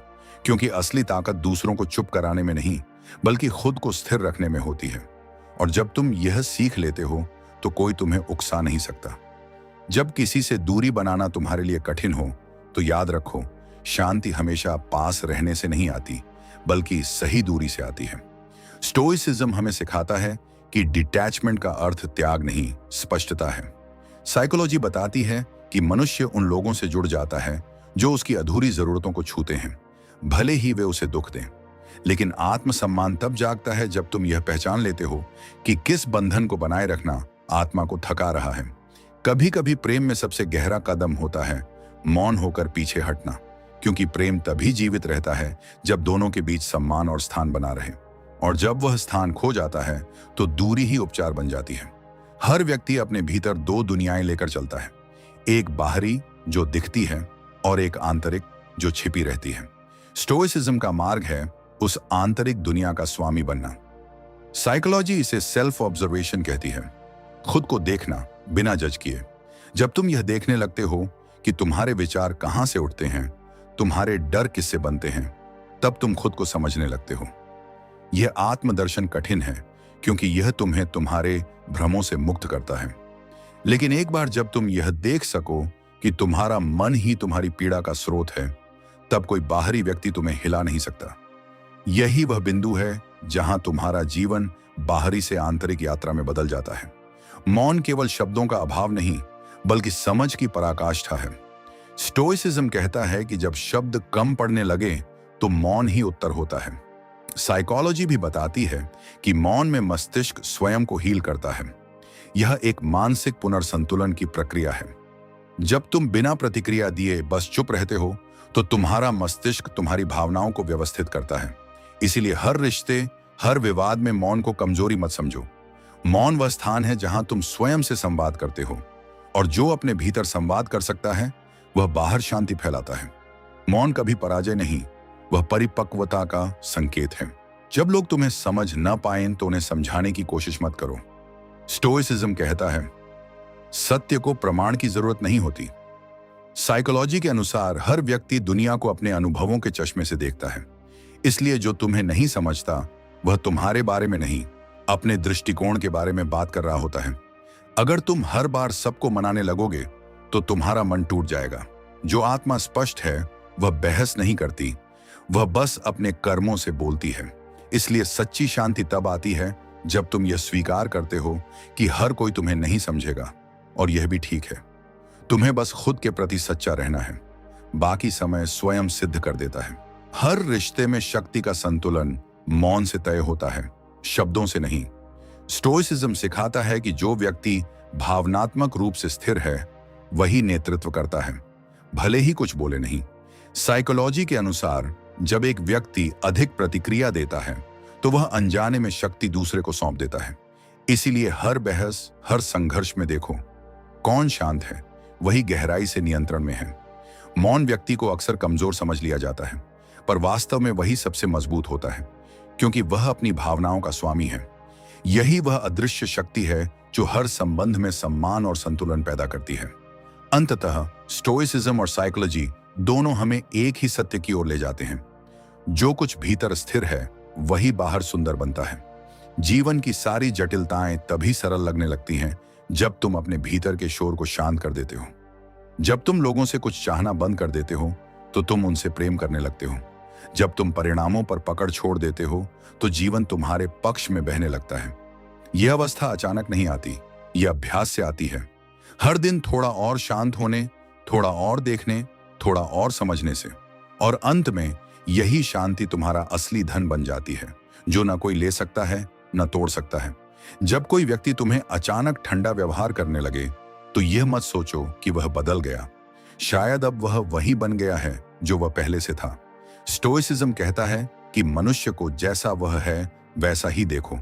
क्योंकि असली ताकत दूसरों को चुप कराने में नहीं, बल्कि खुद को स्थिर रखने में होती है। और जब तुम यह सीख लेते हो तो कोई तुम्हें उकसा नहीं सकता। जब किसी से दूरी बनाना तुम्हारे लिए कठिन हो तो याद रखो, शांति हमेशा पास रहने से नहीं आती, बल्कि सही दूरी से आती है। स्टोइसिज्म हमें सिखाता है कि डिटैचमेंट का अर्थ त्याग नहीं, स्पष्टता है। साइकोलॉजी बताती है कि मनुष्य उन लोगों से जुड़ जाता है जो उसकी अधूरी जरूरतों को छूते हैं, भले ही वे उसे दुख दें। लेकिन आत्मसम्मान तब जागता है जब तुम यह पहचान लेते हो कि किस बंधन को बनाए रखना आत्मा को थका रहा है। कभी कभी प्रेम में सबसे गहरा कदम होता है मौन होकर पीछे हटना, क्योंकि प्रेम तभी जीवित रहता है जब दोनों के बीच सम्मान और स्थान बना रहे। और जब वह स्थान खो जाता है तो दूरी ही उपचार बन जाती है। हर व्यक्ति अपने भीतर दो दुनियाएं लेकर चलता है, एक बाहरी जो दिखती है और एक आंतरिक जो छिपी रहती है। स्टोइसिज्म का मार्ग है उस आंतरिक दुनिया का स्वामी बनना। साइकोलॉजी इसे सेल्फ ऑब्जर्वेशन कहती है, खुद को देखना बिना जज किए। जब तुम यह देखने लगते हो कि तुम्हारे विचार कहां से उठते हैं, तुम्हारे डर किससे बनते हैं, तब तुम खुद को समझने लगते हो। यह आत्मदर्शन कठिन है, क्योंकि यह तुम्हें तुम्हारे भ्रमों से मुक्त करता है। लेकिन एक बार जब तुम यह देख सको कि तुम्हारा मन ही तुम्हारी पीड़ा का स्रोत है, तब कोई बाहरी व्यक्ति तुम्हें हिला नहीं सकता। यही वह बिंदु है जहां तुम्हारा जीवन बाहरी से आंतरिक यात्रा में बदल जाता है। मौन केवल शब्दों का अभाव नहीं, बल्कि समझ की पराकाष्ठा है। स्टोइसिज्म कहता है कि जब शब्द कम पड़ने लगे तो मौन ही उत्तर होता है। साइकोलॉजी भी बताती है कि मौन में मस्तिष्क स्वयं को हील करता है। यह एक मानसिक पुनर्संतुलन की प्रक्रिया है। जब तुम बिना प्रतिक्रिया दिए बस चुप रहते हो तो तुम्हारा मस्तिष्क तुम्हारी भावनाओं को व्यवस्थित करता है। इसीलिए हर रिश्ते, हर विवाद में मौन को कमजोरी मत समझो। मौन वह स्थान है जहां तुम स्वयं से संवाद करते हो, और जो अपने भीतर संवाद कर सकता है वह बाहर शांति फैलाता है। मौन कभी पराजय नहीं, वह परिपक्वता का संकेत है। जब लोग तुम्हें समझ न पाएं तो उन्हें समझाने की कोशिश मत करो। स्टोइसिज्म कहता है सत्य को प्रमाण की जरूरत नहीं होती। साइकोलॉजी के अनुसार हर व्यक्ति दुनिया को अपने अनुभवों के चश्मे से देखता है। इसलिए जो तुम्हें नहीं समझता वह तुम्हारे बारे में नहीं, अपने दृष्टिकोण के बारे में बात कर रहा होता है। अगर तुम हर बार सबको मनाने लगोगे तो तुम्हारा मन टूट जाएगा। जो आत्मा स्पष्ट है वह बहस नहीं करती, वह बस अपने कर्मों से बोलती है। इसलिए सच्ची शांति तब आती है जब तुम यह स्वीकार करते हो कि हर कोई तुम्हें नहीं समझेगा, और यह भी ठीक है। तुम्हें बस खुद के प्रति सच्चा रहना है, बाकी समय स्वयं सिद्ध कर देता है। हर रिश्ते में शक्ति का संतुलन मौन से तय होता है, शब्दों से नहीं। स्टोइसिज्म सिखाता है कि जो व्यक्ति भावनात्मक रूप से स्थिर है वही नेतृत्व करता है, भले ही कुछ बोले नहीं। साइकोलॉजी के अनुसार जब एक व्यक्ति अधिक प्रतिक्रिया देता है तो वह अनजाने में शक्ति दूसरे को सौंप देता है। इसीलिए हर बहस, हर संघर्ष में देखो कौन शांत है, वही गहराई से नियंत्रण में है। मौन व्यक्ति को अक्सर कमजोर समझ लिया जाता है, पर वास्तव में वही सबसे मजबूत होता है, क्योंकि वह अपनी भावनाओं का स्वामी है। यही वह अदृश्य शक्ति है जो हर संबंध में सम्मान और संतुलन पैदा करती है। अंततः स्टोइसिज्म और साइकोलॉजी दोनों हमें एक ही सत्य की ओर ले जाते हैं। जो कुछ भीतर स्थिर है वही बाहर सुंदर बनता है। जीवन की सारी जटिलताएं तभी सरल लगने लगती हैं जब तुम अपने भीतर के शोर को शांत कर देते हो। जब तुम लोगों से कुछ चाहना बंद कर देते हो तो तुम उनसे प्रेम करने लगते हो। जब तुम परिणामों पर पकड़ छोड़ देते हो तो जीवन तुम्हारे पक्ष में बहने लगता है। यह अवस्था अचानक नहीं आती, यह अभ्यास से आती है। हर दिन थोड़ा और शांत होने, थोड़ा और देखने, थोड़ा और समझने से, और अंत में यही शांति तुम्हारा असली धन बन जाती है, जो न कोई ले सकता है न तोड़ सकता है। जब कोई व्यक्ति तुम्हें अचानक ठंडा व्यवहार करने लगे तो यह मत सोचो कि वह बदल गया, शायद अब वह वही बन गया है जो वह पहले से था। स्टोइसिज्म कहता है कि मनुष्य को जैसा वह है वैसा ही देखो,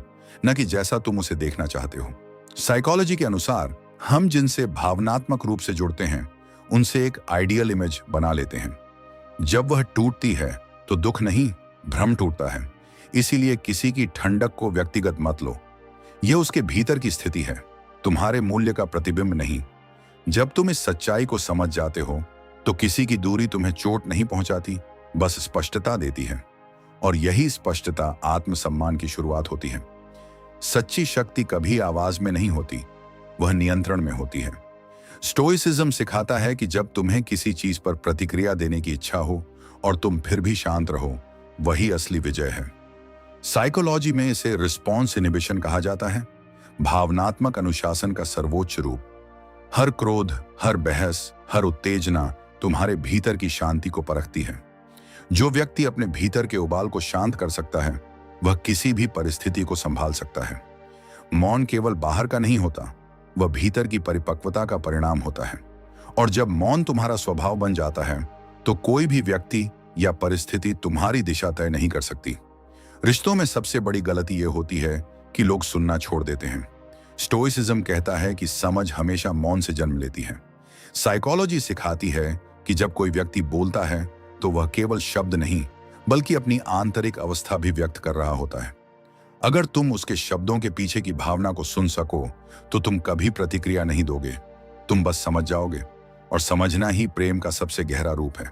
न कि जैसा तुम उसे देखना चाहते हो। साइकोलॉजी के अनुसार हम जिनसे भावनात्मक रूप से जुड़ते हैं उनसे एक आइडियल इमेज बना लेते हैं। जब वह टूटती है तो दुख नहीं, भ्रम टूटता है। इसीलिए किसी की ठंडक को व्यक्तिगत मत लो, यह उसके भीतर की स्थिति है, तुम्हारे मूल्य का प्रतिबिंब नहीं। जब तुम इस सच्चाई को समझ जाते हो तो किसी की दूरी तुम्हें चोट नहीं पहुंचाती, बस स्पष्टता देती है, और यही स्पष्टता आत्मसम्मान की शुरुआत होती है। सच्ची शक्ति कभी आवाज में नहीं होती, वह नियंत्रण में होती है। स्टोइसिज्म सिखाता है कि जब तुम्हें किसी चीज पर प्रतिक्रिया देने की इच्छा हो और तुम फिर भी शांत रहो, वही असली विजय है। साइकोलॉजी में इसे रिस्पॉन्स इनहिबिशन कहा जाता है, भावनात्मक अनुशासन का सर्वोच्च रूप। हर क्रोध, हर बहस, हर उत्तेजना तुम्हारे भीतर की शांति को परखती है। जो व्यक्ति अपने भीतर के उबाल को शांत कर सकता है वह किसी भी परिस्थिति को संभाल सकता है। मौन केवल बाहर का नहीं होता, वह भीतर की परिपक्वता का परिणाम होता है। और जब मौन तुम्हारा स्वभाव बन जाता है तो कोई भी व्यक्ति या परिस्थिति तुम्हारी दिशा तय नहीं कर सकती। रिश्तों में सबसे बड़ी गलती यह होती है कि लोग सुनना छोड़ देते हैं। स्टोइसिज्म कहता है कि समझ हमेशा मौन से जन्म लेती है। साइकोलॉजी सिखाती है कि जब कोई व्यक्ति बोलता है तो वह केवल शब्द नहीं बल्कि अपनी आंतरिक अवस्था भी व्यक्त कर रहा होता है। अगर तुम उसके शब्दों के पीछे की भावना को सुन सको तो तुम कभी प्रतिक्रिया नहीं दोगे, तुम बस समझ जाओगे, और समझना ही प्रेम का सबसे गहरा रूप है।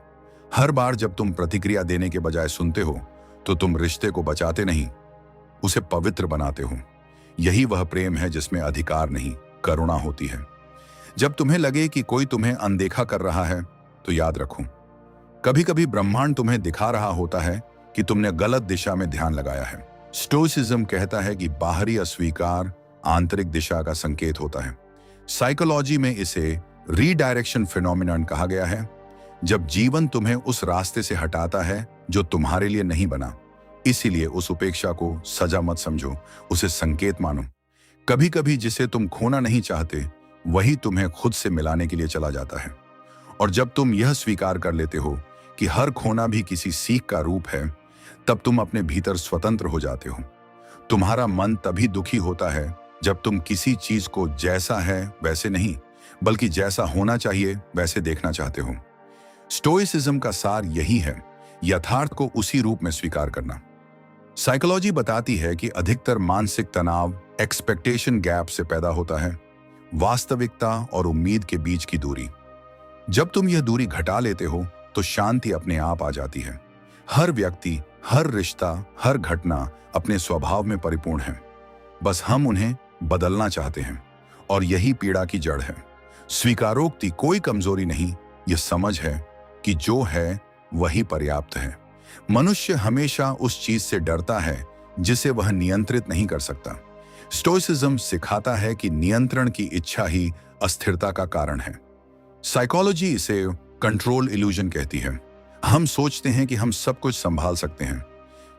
हर बार जब तुम प्रतिक्रिया देने के बजाय सुनते हो तो तुम रिश्ते को बचाते नहीं, उसे पवित्र बनाते हो। यही वह प्रेम है जिसमें अधिकार नहीं, करुणा होती है। जब तुम्हें लगे कि कोई तुम्हें अनदेखा कर रहा है तो याद रखो, कभी कभी ब्रह्मांड तुम्हें दिखा रहा होता है कि तुमने गलत दिशा में ध्यान लगाया है। स्टोइसिज्म कहता है कि बाहरी अस्वीकार आंतरिक दिशा का संकेत होता है। साइकोलॉजी में इसे रीडायरेक्शन फिनोमिनन कहा गया है, जब जीवन तुम्हें उस रास्ते से हटाता है जो तुम्हारे लिए नहीं बना। इसीलिए उस उपेक्षा को सजा मत समझो, उसे संकेत मानो। कभी कभी जिसे तुम खोना नहीं चाहते वही तुम्हें खुद से मिलाने के लिए चला जाता है। और जब तुम यह स्वीकार कर लेते हो कि हर खोना भी किसी सीख का रूप है, तब तुम अपने भीतर स्वतंत्र हो जाते हो। तुम्हारा मन तभी दुखी होता है जब तुम किसी चीज को जैसा है वैसे नहीं, बल्कि जैसा होना चाहिए वैसे देखना चाहते हो। स्टोइसिज्म का सार यही है, यथार्थ को उसी रूप में स्वीकार करना। साइकोलॉजी बताती है कि अधिकतर मानसिक तनाव एक्सपेक्टेशन गैप से पैदा होता है, वास्तविकता और उम्मीद के बीच की दूरी। जब तुम यह दूरी घटा लेते हो तो शांति अपने आप आ जाती है। हर व्यक्ति, हर रिश्ता, हर घटना अपने स्वभाव में परिपूर्ण है, बस हम उन्हें बदलना चाहते हैं, और यही पीड़ा की जड़ है। स्वीकारोक्ति कोई कमजोरी नहीं, यह समझ है कि जो है वही पर्याप्त है। मनुष्य हमेशा उस चीज से डरता है जिसे वह नियंत्रित नहीं कर सकता। स्टोइसिज्म सिखाता है कि नियंत्रण की इच्छा ही अस्थिरता का कारण है। साइकोलॉजी इसे कंट्रोल इल्यूजन कहती है। हम सोचते हैं कि हम सब कुछ संभाल सकते हैं,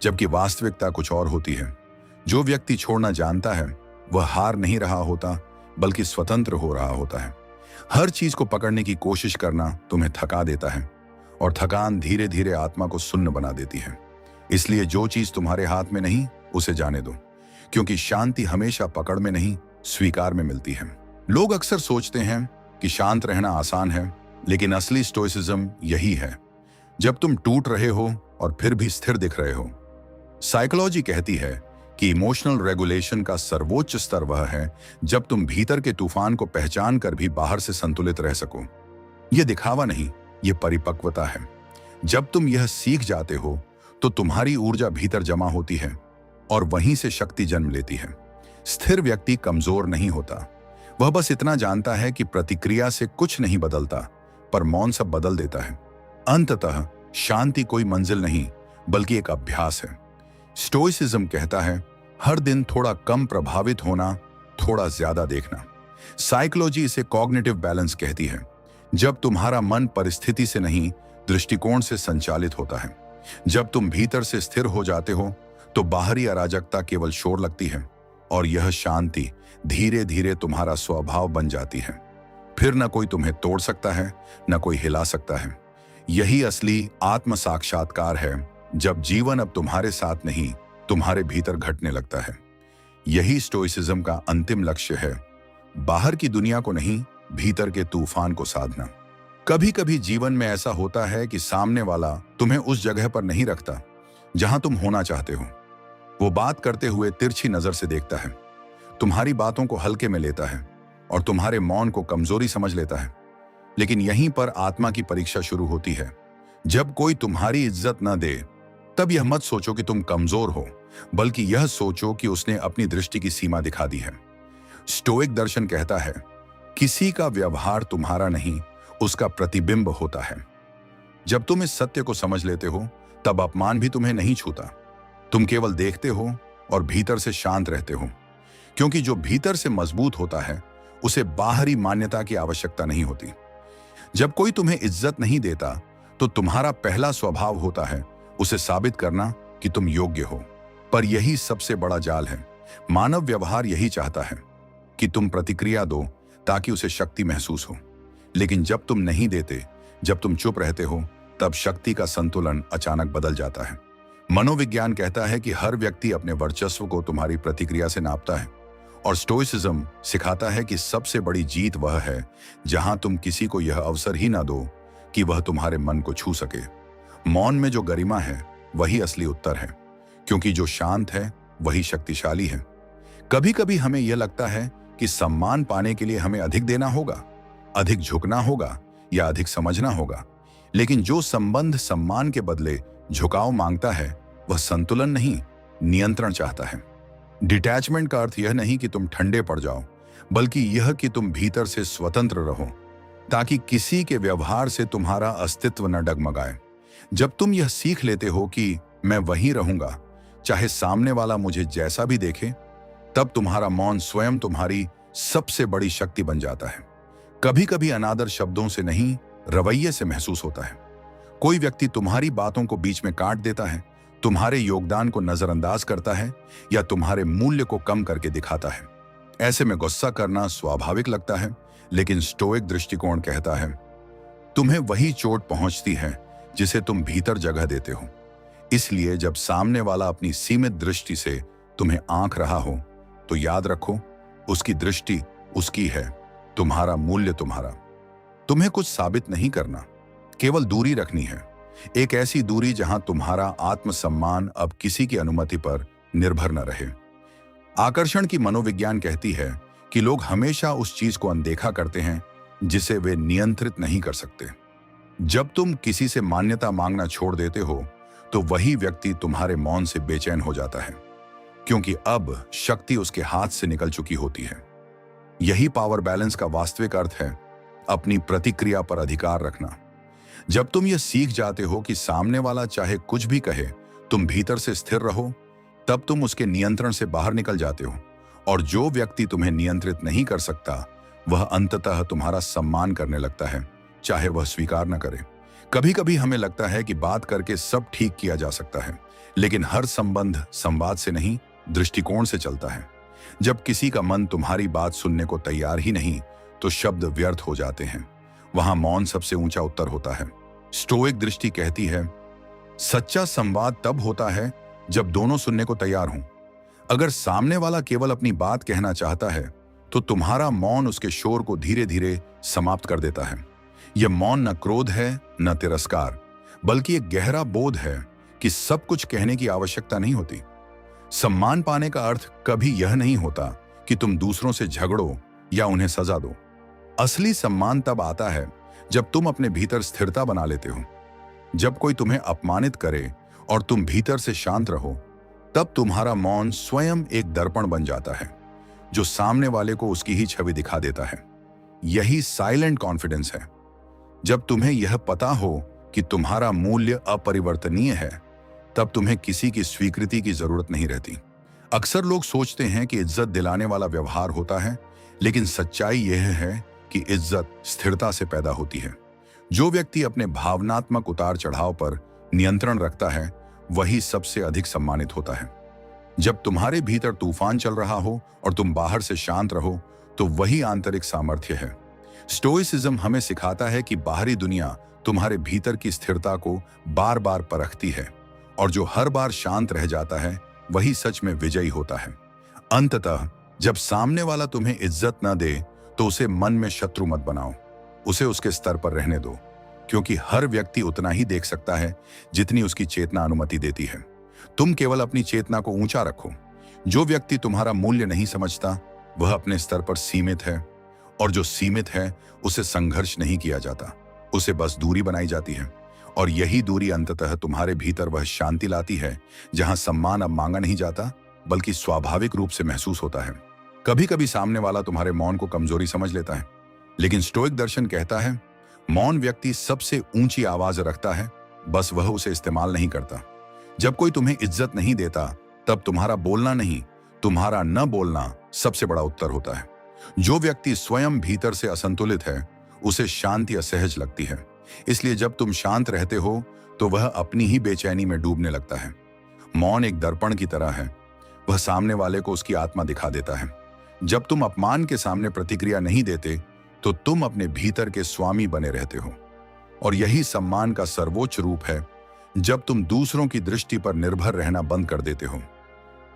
जबकि वास्तविकता कुछ और होती है। जो व्यक्ति छोड़ना जानता है वह हार नहीं रहा होता, बल्कि स्वतंत्र हो रहा होता है। हर चीज को पकड़ने की कोशिश करना तुम्हें थका देता है, और थकान धीरे धीरे आत्मा को सुन्न बना देती है। इसलिए जो चीज तुम्हारे हाथ में नहीं उसे जाने दो, क्योंकि शांति हमेशा पकड़ में नहीं, स्वीकार में मिलती है। लोग अक्सर सोचते हैं कि शांत रहना आसान है, लेकिन असली स्टोइसिज्म यही है जब तुम टूट रहे हो और फिर भी स्थिर दिख रहे हो। साइकोलॉजी कहती है कि इमोशनल रेगुलेशन का सर्वोच्च स्तर वह है जब तुम भीतर के तूफान को पहचान कर भी बाहर से संतुलित रह सको। यह दिखावा नहीं, यह परिपक्वता है। जब तुम यह सीख जाते हो तो तुम्हारी ऊर्जा भीतर जमा होती है और वहीं से शक्ति जन्म लेती है। स्थिर व्यक्ति कमजोर नहीं होता, वह बस इतना जानता है कि प्रतिक्रिया से कुछ नहीं बदलता, पर मौन सब बदल देता है। अंततः शांति कोई मंजिल नहीं, बल्कि एक अभ्यास है। स्टोइसिज्म कहता है हर दिन थोड़ा कम प्रभावित होना, थोड़ा ज्यादा देखना। साइकोलॉजी इसे कॉग्निटिव बैलेंस कहती है, जब तुम्हारा मन परिस्थिति से नहीं, दृष्टिकोण से संचालित होता है। जब तुम भीतर से स्थिर हो जाते हो तो बाहरी अराजकता केवल शोर लगती है, और यह शांति धीरे धीरे तुम्हारा स्वभाव बन जाती है। फिर न कोई तुम्हें तोड़ सकता है, न कोई हिला सकता है। यही असली आत्म साक्षात्कार है, जब जीवन अब तुम्हारे साथ नहीं, तुम्हारे भीतर घटने लगता है। यही स्टोइसिज्म का अंतिम लक्ष्य है, बाहर की दुनिया को नहीं, भीतर के तूफान को साधना। कभी कभी जीवन में ऐसा होता है कि सामने वाला तुम्हें उस जगह पर नहीं रखता जहां तुम होना चाहते हो। वो बात करते हुए तिरछी नजर से देखता है, तुम्हारी बातों को हल्के में लेता है और तुम्हारे मौन को कमजोरी समझ लेता है। लेकिन यहीं पर आत्मा की परीक्षा शुरू होती है। जब कोई तुम्हारी इज्जत न दे, तब यह मत सोचो कि तुम कमजोर हो, बल्कि यह सोचो कि उसने अपनी दृष्टि की सीमा दिखा दी है। स्टोइक दर्शन कहता है, किसी का व्यवहार तुम्हारा नहीं, उसका प्रतिबिंब होता है। जब तुम इस सत्य को समझ लेते हो, तब अपमान भी तुम्हें नहीं छूता। तुम केवल देखते हो और भीतर से शांत रहते हो, क्योंकि जो भीतर से मजबूत होता है उसे बाहरी मान्यता की आवश्यकता नहीं होती। जब कोई तुम्हें इज्जत नहीं देता तो तुम्हारा पहला स्वभाव होता है उसे साबित करना कि तुम योग्य हो। पर यही सबसे बड़ा जाल है। मानव व्यवहार यही चाहता है कि तुम प्रतिक्रिया दो ताकि उसे शक्ति महसूस हो। लेकिन जब तुम नहीं देते, जब तुम चुप रहते हो, तब शक्ति का संतुलन अचानक बदल जाता है। मनोविज्ञान कहता है कि हर व्यक्ति अपने वर्चस्व को तुम्हारी प्रतिक्रिया से नापता है, और स्टोइसिज्म सिखाता है कि सबसे बड़ी जीत वह है जहां तुम किसी को यह अवसर ही ना दो कि वह तुम्हारे मन को छू सके। मौन में जो गरिमा है वही असली उत्तर है, क्योंकि जो शांत है वही शक्तिशाली है। कभी कभी हमें यह लगता है कि सम्मान पाने के लिए हमें अधिक देना होगा, अधिक झुकना होगा या अधिक समझना होगा। लेकिन जो संबंध सम्मान के बदले झुकाव मांगता है वह संतुलन नहीं, नियंत्रण चाहता है। डिटैचमेंट का अर्थ यह नहीं कि तुम ठंडे पड़ जाओ, बल्कि यह कि तुम भीतर से स्वतंत्र रहो, ताकि किसी के व्यवहार से तुम्हारा अस्तित्व न डगमगाए। जब तुम यह सीख लेते हो कि मैं वहीं रहूंगा चाहे सामने वाला मुझे जैसा भी देखे, तब तुम्हारा मौन स्वयं तुम्हारी सबसे बड़ी शक्ति बन जाता है। कभी कभी अनादर शब्दों से नहीं, रवैये से महसूस होता है। कोई व्यक्ति तुम्हारी बातों को बीच में काट देता है, तुम्हारे योगदान को नजरअंदाज करता है या तुम्हारे मूल्य को कम करके दिखाता है। ऐसे में गुस्सा करना स्वाभाविक लगता है, लेकिन स्टोइक दृष्टिकोण कहता है तुम्हें वही चोट पहुंचती है जिसे तुम भीतर जगह देते हो। इसलिए जब सामने वाला अपनी सीमित दृष्टि से तुम्हें आंक रहा हो, तो याद रखो, उसकी दृष्टि उसकी है, तुम्हारा मूल्य तुम्हारा। तुम्हें कुछ साबित नहीं करना, केवल दूरी रखनी है। एक ऐसी दूरी जहां तुम्हारा आत्मसम्मान अब किसी की अनुमति पर निर्भर न रहे। आकर्षण की मनोविज्ञान कहती है कि लोग हमेशा उस चीज को अनदेखा करते हैं जिसे वे नियंत्रित नहीं कर सकते। जब तुम किसी से मान्यता मांगना छोड़ देते हो, तो वही व्यक्ति तुम्हारे मौन से बेचैन हो जाता है, क्योंकि अब शक्ति उसके हाथ से निकल चुकी होती है। यही पावर बैलेंस का वास्तविक अर्थ है, अपनी प्रतिक्रिया पर अधिकार रखना। जब तुम यह सीख जाते हो कि सामने वाला चाहे कुछ भी कहे, तुम भीतर से स्थिर रहो, तब तुम उसके नियंत्रण से बाहर निकल जाते हो। और जो व्यक्ति तुम्हें नियंत्रित नहीं कर सकता, वह अंततः तुम्हारा सम्मान करने लगता है, चाहे वह स्वीकार न करे। कभी कभी हमें लगता है कि बात करके सब ठीक किया जा सकता है, लेकिन हर संबंध संवाद से नहीं, दृष्टिकोण से चलता है। जब किसी का मन तुम्हारी बात सुनने को तैयार ही नहीं, तो शब्द व्यर्थ हो जाते हैं। वहां मौन सबसे ऊंचा उत्तर होता है। स्टोइक दृष्टि कहती है, सच्चा संवाद तब होता है जब दोनों सुनने को तैयार हों। अगर सामने वाला केवल अपनी बात कहना चाहता है, तो तुम्हारा मौन उसके शोर को धीरे धीरे समाप्त कर देता है। यह मौन न क्रोध है, न तिरस्कार, बल्कि एक गहरा बोध है कि सब कुछ कहने की आवश्यकता नहीं होती। सम्मान पाने का अर्थ कभी यह नहीं होता कि तुम दूसरों से झगड़ो या उन्हें सजा दो। असली सम्मान तब आता है जब तुम अपने भीतर स्थिरता बना लेते हो। जब कोई तुम्हें अपमानित करे और तुम भीतर से शांत रहो, तब तुम्हारा मौन स्वयं एक दर्पण बन जाता है, जो सामने वाले को उसकी ही छवि दिखा देता है। यही साइलेंट कॉन्फिडेंस है। जब तुम्हें यह पता हो कि तुम्हारा मूल्य अपरिवर्तनीय है, तब तुम्हें किसी की स्वीकृति की जरूरत नहीं रहती। अक्सर लोग सोचते हैं कि इज्जत दिलाने वाला व्यवहार होता है, लेकिन सच्चाई यह है कि इज्जत स्थिरता से पैदा होती है। जो व्यक्ति अपने भावनात्मक उतार चढ़ाव पर नियंत्रण रखता है, वही सबसे अधिक सम्मानित होता है। जब तुम्हारे भीतर तूफान चल रहा हो और तुम बाहर से शांत रहो, तो वही आंतरिक सामर्थ्य है। स्टोइसिज्म हमें सिखाता है कि बाहरी दुनिया तुम्हारे भीतर की स्थिरता को बार बार परखती है, और जो हर बार शांत रह जाता है, वही सच में विजयी होता है। अंततः जब सामने वाला तुम्हें इज्जत न दे, तो उसे मन में शत्रु मत बनाओ, उसे उसके स्तर पर रहने दो, क्योंकि हर व्यक्ति उतना ही देख सकता है जितनी उसकी चेतना अनुमति देती है। तुम केवल अपनी चेतना को ऊंचा रखो। जो व्यक्ति तुम्हारा मूल्य नहीं समझता, वह अपने स्तर पर सीमित है, और जो सीमित है उसे संघर्ष नहीं किया जाता, उसे बस दूरी बनाई जाती है। और यही दूरी अंततः तुम्हारे भीतर वह शांति लाती है, जहां सम्मान अब मांगा नहीं जाता, बल्कि स्वाभाविक रूप से महसूस होता है। कभी कभी सामने वाला तुम्हारे मौन को कमजोरी समझ लेता है, लेकिन स्टोइक दर्शन कहता है, मौन व्यक्ति सबसे ऊंची आवाज रखता है, बस वह उसे इस्तेमाल नहीं करता। जब कोई तुम्हें इज्जत नहीं देता, तब तुम्हारा बोलना नहीं, तुम्हारा न बोलना सबसे बड़ा उत्तर होता है। जो व्यक्ति स्वयं भीतर से असंतुलित है, उसे शांति असहज लगती है। इसलिए जब तुम शांत रहते हो, तो वह अपनी ही बेचैनी में डूबने लगता है। मौन एक दर्पण की तरह है, वह सामने वाले को उसकी आत्मा दिखा देता है। जब तुम अपमान के सामने प्रतिक्रिया नहीं देते, तो तुम अपने भीतर के स्वामी बने रहते हो। और यही सम्मान का सर्वोच्च रूप है, जब तुम दूसरों की दृष्टि पर निर्भर रहना बंद कर देते हो।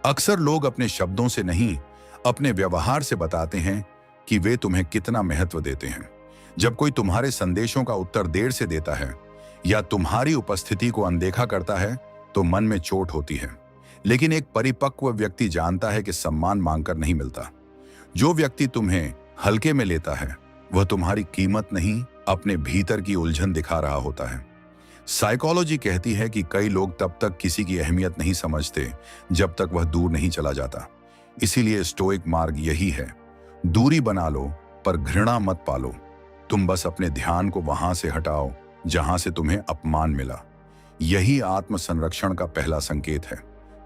अक्सर लोग अपने शब्दों से नहीं, अपने व्यवहार से बताते हैं कि वे तुम्हें कितना महत्व देते हैं। जब कोई तुम्हारे संदेशों का उत्तर देर से देता है या तुम्हारी उपस्थिति को अनदेखा करता है, तो मन में चोट होती है। लेकिन एक परिपक्व व्यक्ति जानता है कि सम्मान मांगकर नहीं मिलता। जो व्यक्ति तुम्हें हल्के में लेता है, वह तुम्हारी कीमत नहीं, अपने भीतर की उलझन दिखा रहा होता है। साइकोलॉजी कहती है कि कई लोग तब तक किसी की अहमियत नहीं समझते जब तक वह दूर नहीं चला जाता। इसीलिए स्टोइक मार्ग यही है, दूरी बना लो पर घृणा मत पालो। तुम बस अपने ध्यान को वहां से हटाओ जहां से तुम्हें अपमान मिला। यही आत्म संरक्षण का पहला संकेत है।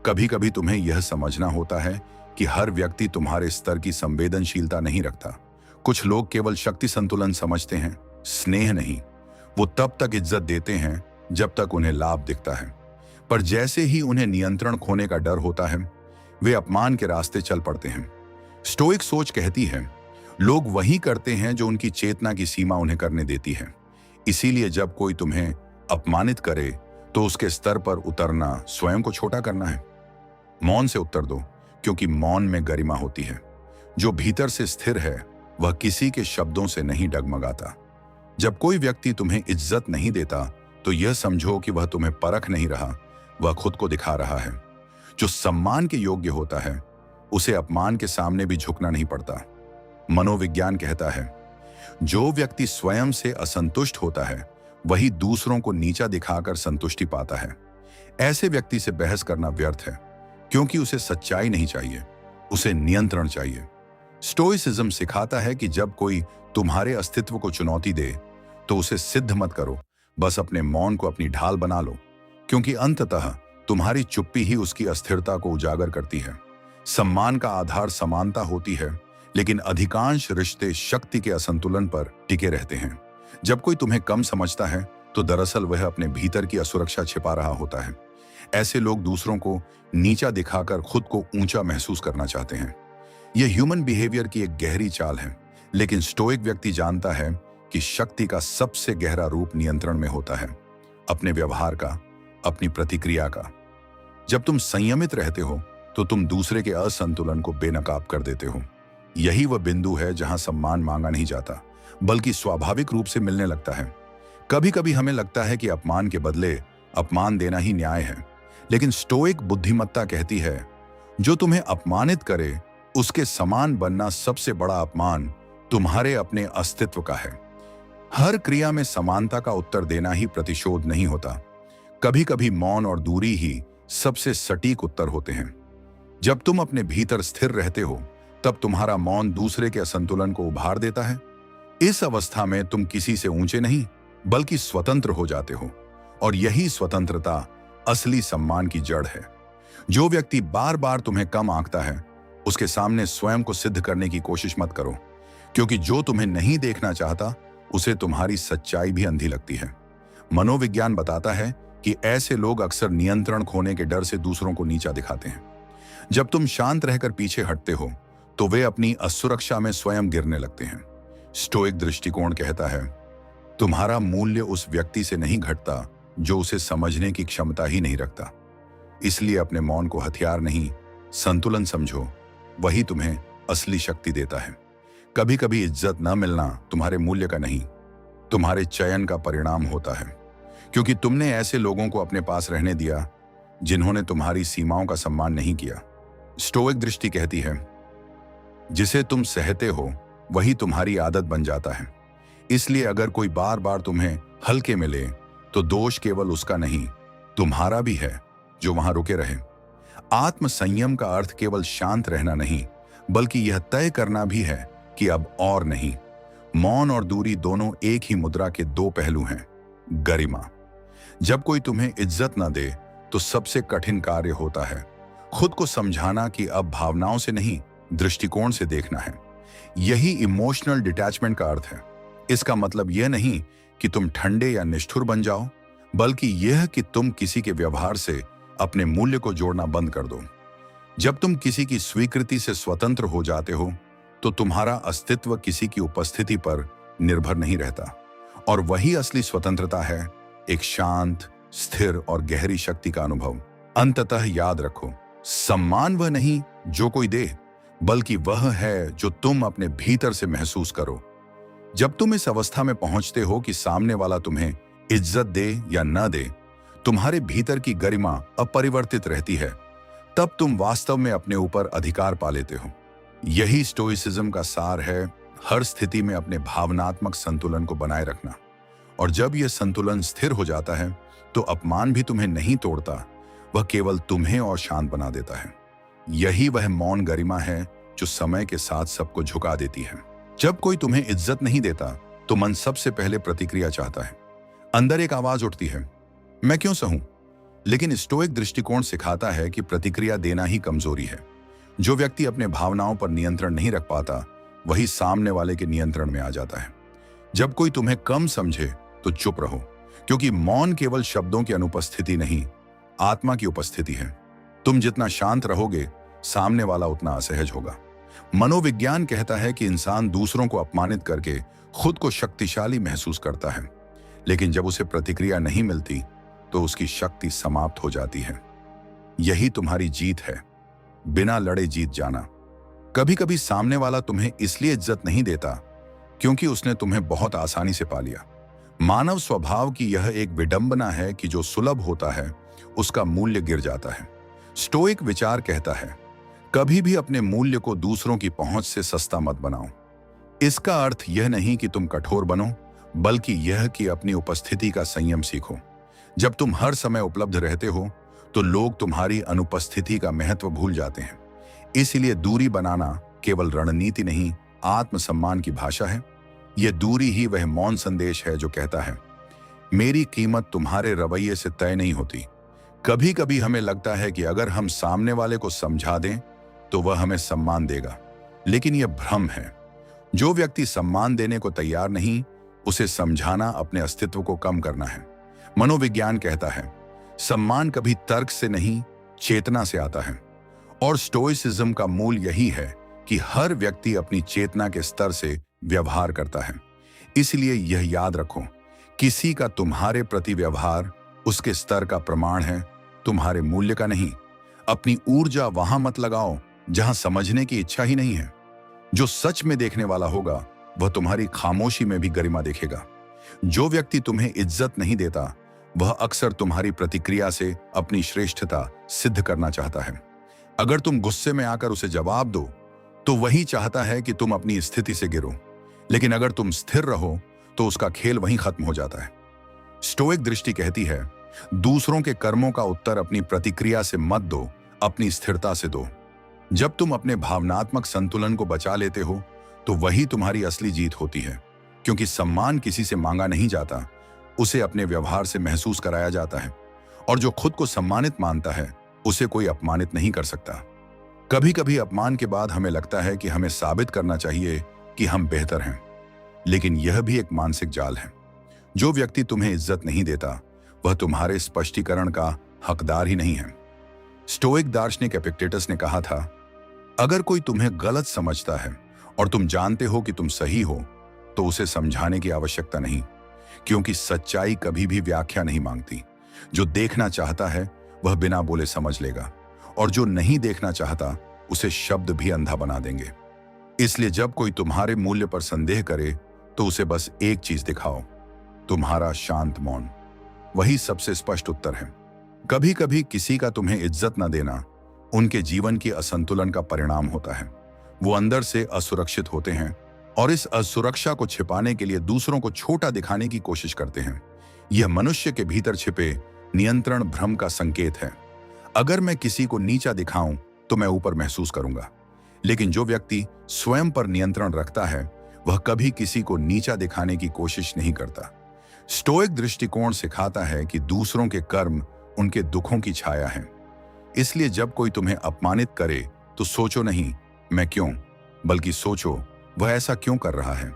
कभी कभी तुम्हें यह समझना होता है कि हर व्यक्ति तुम्हारे स्तर की संवेदनशीलता नहीं रखता। कुछ लोग केवल शक्ति संतुलन समझते हैं, स्नेह नहीं। वो तब तक इज्जत देते हैं जब तक उन्हें लाभ दिखता है, पर जैसे ही उन्हें नियंत्रण खोने का डर होता है, वे अपमान के रास्ते चल पड़ते हैं। स्टोइक सोच कहती है, लोग वही करते हैं जो उनकी चेतना की सीमा उन्हें करने देती है। इसीलिए जब कोई तुम्हें अपमानित करे तो उसके स्तर पर उतरना स्वयं को छोटा करना है। मौन से उत्तर दो, क्योंकि मौन में गरिमा होती है। जो भीतर से स्थिर है वह किसी के शब्दों से नहीं डगमगाता। जब कोई व्यक्ति तुम्हें इज्जत नहीं देता तो यह समझो कि वह तुम्हें परख नहीं रहा, वह खुद को दिखा रहा है। जो सम्मान के योग्य होता है उसे अपमान के सामने भी झुकना नहीं पड़ता। मनोविज्ञान कहता है, जो व्यक्ति स्वयं से असंतुष्ट होता है वही दूसरों को नीचा दिखाकर संतुष्टि पाता है। ऐसे व्यक्ति से बहस करना व्यर्थ है, क्योंकि उसे सच्चाई नहीं चाहिए, उसे नियंत्रण चाहिए। स्टोइसिज्म सिखाता है कि जब कोई तुम्हारे अस्तित्व को चुनौती दे तो उसे सिद्ध मत करो, बस अपने मौन को अपनी ढाल बना लो, क्योंकि अंततः तुम्हारी चुप्पी ही उसकी अस्थिरता को उजागर करती है। सम्मान का आधार समानता होती है, लेकिन अधिकांश रिश्ते शक्ति के असंतुलन पर टिके रहते हैं। जब कोई तुम्हें कम समझता है तो दरअसल वह अपने भीतर की असुरक्षा छिपा रहा होता है। ऐसे लोग दूसरों को नीचा दिखाकर खुद को ऊंचा महसूस करना चाहते हैं। यह ह्यूमन बिहेवियर की एक गहरी चाल है, लेकिन स्टोइक व्यक्ति जानता है कि शक्ति का सबसे गहरा रूप नियंत्रण में होता है, अपने व्यवहार का, अपनी प्रतिक्रिया का। जब तुम संयमित रहते हो तो तुम दूसरे के असंतुलन को बेनकाब कर देते हो। यही वह बिंदु है जहां सम्मान मांगा नहीं जाता, बल्कि स्वाभाविक रूप से मिलने लगता है। कभी कभी हमें लगता है कि अपमान के बदले अपमान देना ही न्याय है, लेकिन स्टोइक बुद्धिमत्ता कहती है, जो तुम्हें अपमानित करे उसके समान बनना सबसे बड़ा अपमान तुम्हारे अपने अस्तित्व का है। हर क्रिया में समानता का उत्तर देना ही प्रतिशोध नहीं होता। कभी कभी मौन और दूरी ही सबसे सटीक उत्तर होते हैं। जब तुम अपने भीतर स्थिर रहते हो तब तुम्हारा मौन दूसरे के असंतुलन को उभार देता है। इस अवस्था में तुम किसी से ऊंचे नहीं बल्कि स्वतंत्र हो जाते हो, और यही स्वतंत्रता असली सम्मान की जड़ है। जो व्यक्ति बार बार तुम्हें कम आंकता है उसके सामने स्वयं को सिद्ध करने की कोशिश मत करो, क्योंकि जो तुम्हें नहीं देखना चाहता उसे तुम्हारी सच्चाई भी अंधी लगती है। मनोविज्ञान बताता है कि ऐसे लोग अक्सर नियंत्रण खोने के डर से दूसरों को नीचा दिखाते हैं। जब तुम शांत रहकर पीछे हटते हो तो वे अपनी असुरक्षा में स्वयं गिरने लगते हैं। स्टोइक दृष्टिकोण कहता है, तुम्हारा मूल्य उस व्यक्ति से नहीं घटता जो उसे समझने की क्षमता ही नहीं रखता। इसलिए अपने मौन को हथियार नहीं, संतुलन समझो, वही तुम्हें असली शक्ति देता है। कभी कभी इज्जत न मिलना तुम्हारे मूल्य का नहीं, तुम्हारे चयन का परिणाम होता है, क्योंकि तुमने ऐसे लोगों को अपने पास रहने दिया जिन्होंने तुम्हारी सीमाओं का सम्मान नहीं किया। स्टोइक दृष्टि कहती है, जिसे तुम सहते हो वही तुम्हारी आदत बन जाता है। इसलिए अगर कोई बार बार तुम्हें हल्के मिले तो दोष केवल उसका नहीं, तुम्हारा भी है जो वहां रुके रहे। आत्म संयम का अर्थ केवल शांत रहना नहीं, बल्कि यह तय करना भी है कि अब और नहीं। मौन और दूरी दोनों एक ही मुद्रा के दो पहलू हैं। गरिमा। जब कोई तुम्हें इज्जत न दे तो सबसे कठिन कार्य होता है खुद को समझाना कि अब भावनाओं से नहीं, दृष्टिकोण से देखना है। यही इमोशनल डिटैचमेंट का अर्थ है। इसका मतलब यह नहीं कि तुम ठंडे या निष्ठुर बन जाओ, बल्कि यह कि तुम किसी के व्यवहार से अपने मूल्य को जोड़ना बंद कर दो। जब तुम किसी की स्वीकृति से स्वतंत्र हो जाते हो तो तुम्हारा अस्तित्व किसी की उपस्थिति पर निर्भर नहीं रहता, और वही असली स्वतंत्रता है, एक शांत, स्थिर और गहरी शक्ति का अनुभव। अंततः याद रखो, सम्मान वह नहीं जो कोई दे, बल्कि वह है जो तुम अपने भीतर से महसूस करो। जब तुम इस अवस्था में पहुंचते हो कि सामने वाला तुम्हें इज्जत दे या न दे, तुम्हारे भीतर की गरिमा अपरिवर्तित रहती है, तब तुम वास्तव में अपने ऊपर अधिकार पा लेते हो। यही स्टोइसिज्म का सार है, हर स्थिति में अपने भावनात्मक संतुलन को बनाए रखना। और जब यह संतुलन स्थिर हो जाता है तो अपमान भी तुम्हें नहीं तोड़ता, वह केवल तुम्हें और शांत बना देता है। यही वह मौन गरिमा है जो समय के साथ सबको झुका देती है। जब कोई तुम्हें इज्जत नहीं देता तो मन सबसे पहले प्रतिक्रिया चाहता है। अंदर एक आवाज उठती है, मैं क्यों सहूं? लेकिन स्टोइक दृष्टिकोण सिखाता है कि प्रतिक्रिया देना ही कमजोरी है। जो व्यक्ति अपने भावनाओं पर नियंत्रण नहीं रख पाता वही सामने वाले के नियंत्रण में आ जाता है। जब कोई तुम्हें कम समझे तो चुप रहो, क्योंकि मौन केवल शब्दों की अनुपस्थिति नहीं, आत्मा की उपस्थिति है। तुम जितना शांत रहोगे सामने वाला उतना असहज होगा। मनोविज्ञान कहता है कि इंसान दूसरों को अपमानित करके खुद को शक्तिशाली महसूस करता है, लेकिन जब उसे प्रतिक्रिया नहीं मिलती तो उसकी शक्ति समाप्त हो जाती है। यही तुम्हारी जीत है, बिना लड़े जीत जाना। कभी कभी सामने वाला तुम्हें इसलिए इज्जत नहीं देता क्योंकि उसने तुम्हें बहुत आसानी से पा लिया। मानव स्वभाव की यह एक विडंबना है कि जो सुलभ होता है उसका मूल्य गिर जाता है। स्टोइक विचार कहता है, कभी भी अपने मूल्य को दूसरों की पहुंच से सस्ता मत बनाओ। इसका अर्थ यह नहीं कि तुम कठोर बनो, बल्कि यह कि अपनी उपस्थिति का संयम सीखो। जब तुम हर समय उपलब्ध रहते हो तो लोग तुम्हारी अनुपस्थिति का महत्व भूल जाते हैं। इसलिए दूरी बनाना केवल रणनीति नहीं, आत्मसम्मान की भाषा है। यह दूरी ही वह मौन संदेश है जो कहता है, मेरी कीमत तुम्हारे रवैये से तय नहीं होती। कभी कभी हमें लगता है कि अगर हम सामने वाले को समझा दें तो वह हमें सम्मान देगा, लेकिन यह भ्रम है। जो व्यक्ति सम्मान देने को तैयार नहीं, उसे समझाना अपने अस्तित्व को कम करना है। मनोविज्ञान कहता है, सम्मान कभी तर्क से नहीं, चेतना से आता है। और स्टोइसिज्म का मूल यही है कि हर व्यक्ति अपनी चेतना के स्तर से व्यवहार करता है। इसलिए यह याद रखो, किसी का तुम्हारे प्रति व्यवहार उसके स्तर का प्रमाण है, तुम्हारे मूल्य का नहीं। अपनी ऊर्जा वहां मत लगाओ जहां समझने की इच्छा ही नहीं है। जो सच में देखने वाला होगा वह तुम्हारी खामोशी में भी गरिमा देखेगा। जो व्यक्ति तुम्हें इज्जत नहीं देता वह अक्सर तुम्हारी प्रतिक्रिया से अपनी श्रेष्ठता सिद्ध करना चाहता है। अगर तुम गुस्से में आकर उसे जवाब दो तो वही चाहता है कि तुम अपनी स्थिति से गिरो, लेकिन अगर तुम स्थिर रहो तो उसका खेल वहीं खत्म हो जाता है। स्टोइक दृष्टि कहती है, दूसरों के कर्मों का उत्तर अपनी प्रतिक्रिया से मत दो, अपनी स्थिरता से दो। जब तुम अपने भावनात्मक संतुलन को बचा लेते हो तो वही तुम्हारी असली जीत होती है, क्योंकि सम्मान किसी से मांगा नहीं जाता, उसे अपने व्यवहार से महसूस कराया जाता है। और जो खुद को सम्मानित मानता है उसे कोई अपमानित नहीं कर सकता। कभी कभी अपमान के बाद हमें लगता है कि हमें साबित करना चाहिए कि हम बेहतर हैं, लेकिन यह भी एक मानसिक जाल है। जो व्यक्ति तुम्हें इज्जत नहीं देता वह तुम्हारे स्पष्टीकरण का हकदार ही नहीं है। स्टोइक दार्शनिक एपिक्टेटस ने कहा था, अगर कोई तुम्हें गलत समझता है और तुम जानते हो कि तुम सही हो तो उसे समझाने की आवश्यकता नहीं, क्योंकि सच्चाई कभी भी व्याख्या नहीं मांगती। जो देखना चाहता है वह बिना बोले समझ लेगा, और जो नहीं देखना चाहता उसे शब्द भी अंधा बना देंगे। इसलिए जब कोई तुम्हारे मूल्य पर संदेह करे तो उसे बस एक चीज दिखाओ, तुम्हारा शांत मौन। वही सबसे स्पष्ट उत्तर है। कभी कभी किसी का तुम्हें इज्जत न देना उनके जीवन की असंतुलन का परिणाम होता है। वो अंदर से असुरक्षित होते हैं और इस असुरक्षा को छिपाने के लिए दूसरों को छोटा दिखाने की कोशिश करते हैं। यह मनुष्य के भीतर छिपे नियंत्रण भ्रम का संकेत है। अगर मैं किसी को नीचा दिखाऊं तो मैं ऊपर महसूस करूंगा, लेकिन जो व्यक्ति स्वयं पर नियंत्रण रखता है वह कभी किसी को नीचा दिखाने की कोशिश नहीं करता। स्टोइक दृष्टिकोण सिखाता है कि दूसरों के कर्म उनके दुखों की छाया है। इसलिए जब कोई तुम्हें अपमानित करे तो सोचो नहीं मैं क्यों, बल्कि सोचो वह ऐसा क्यों कर रहा है।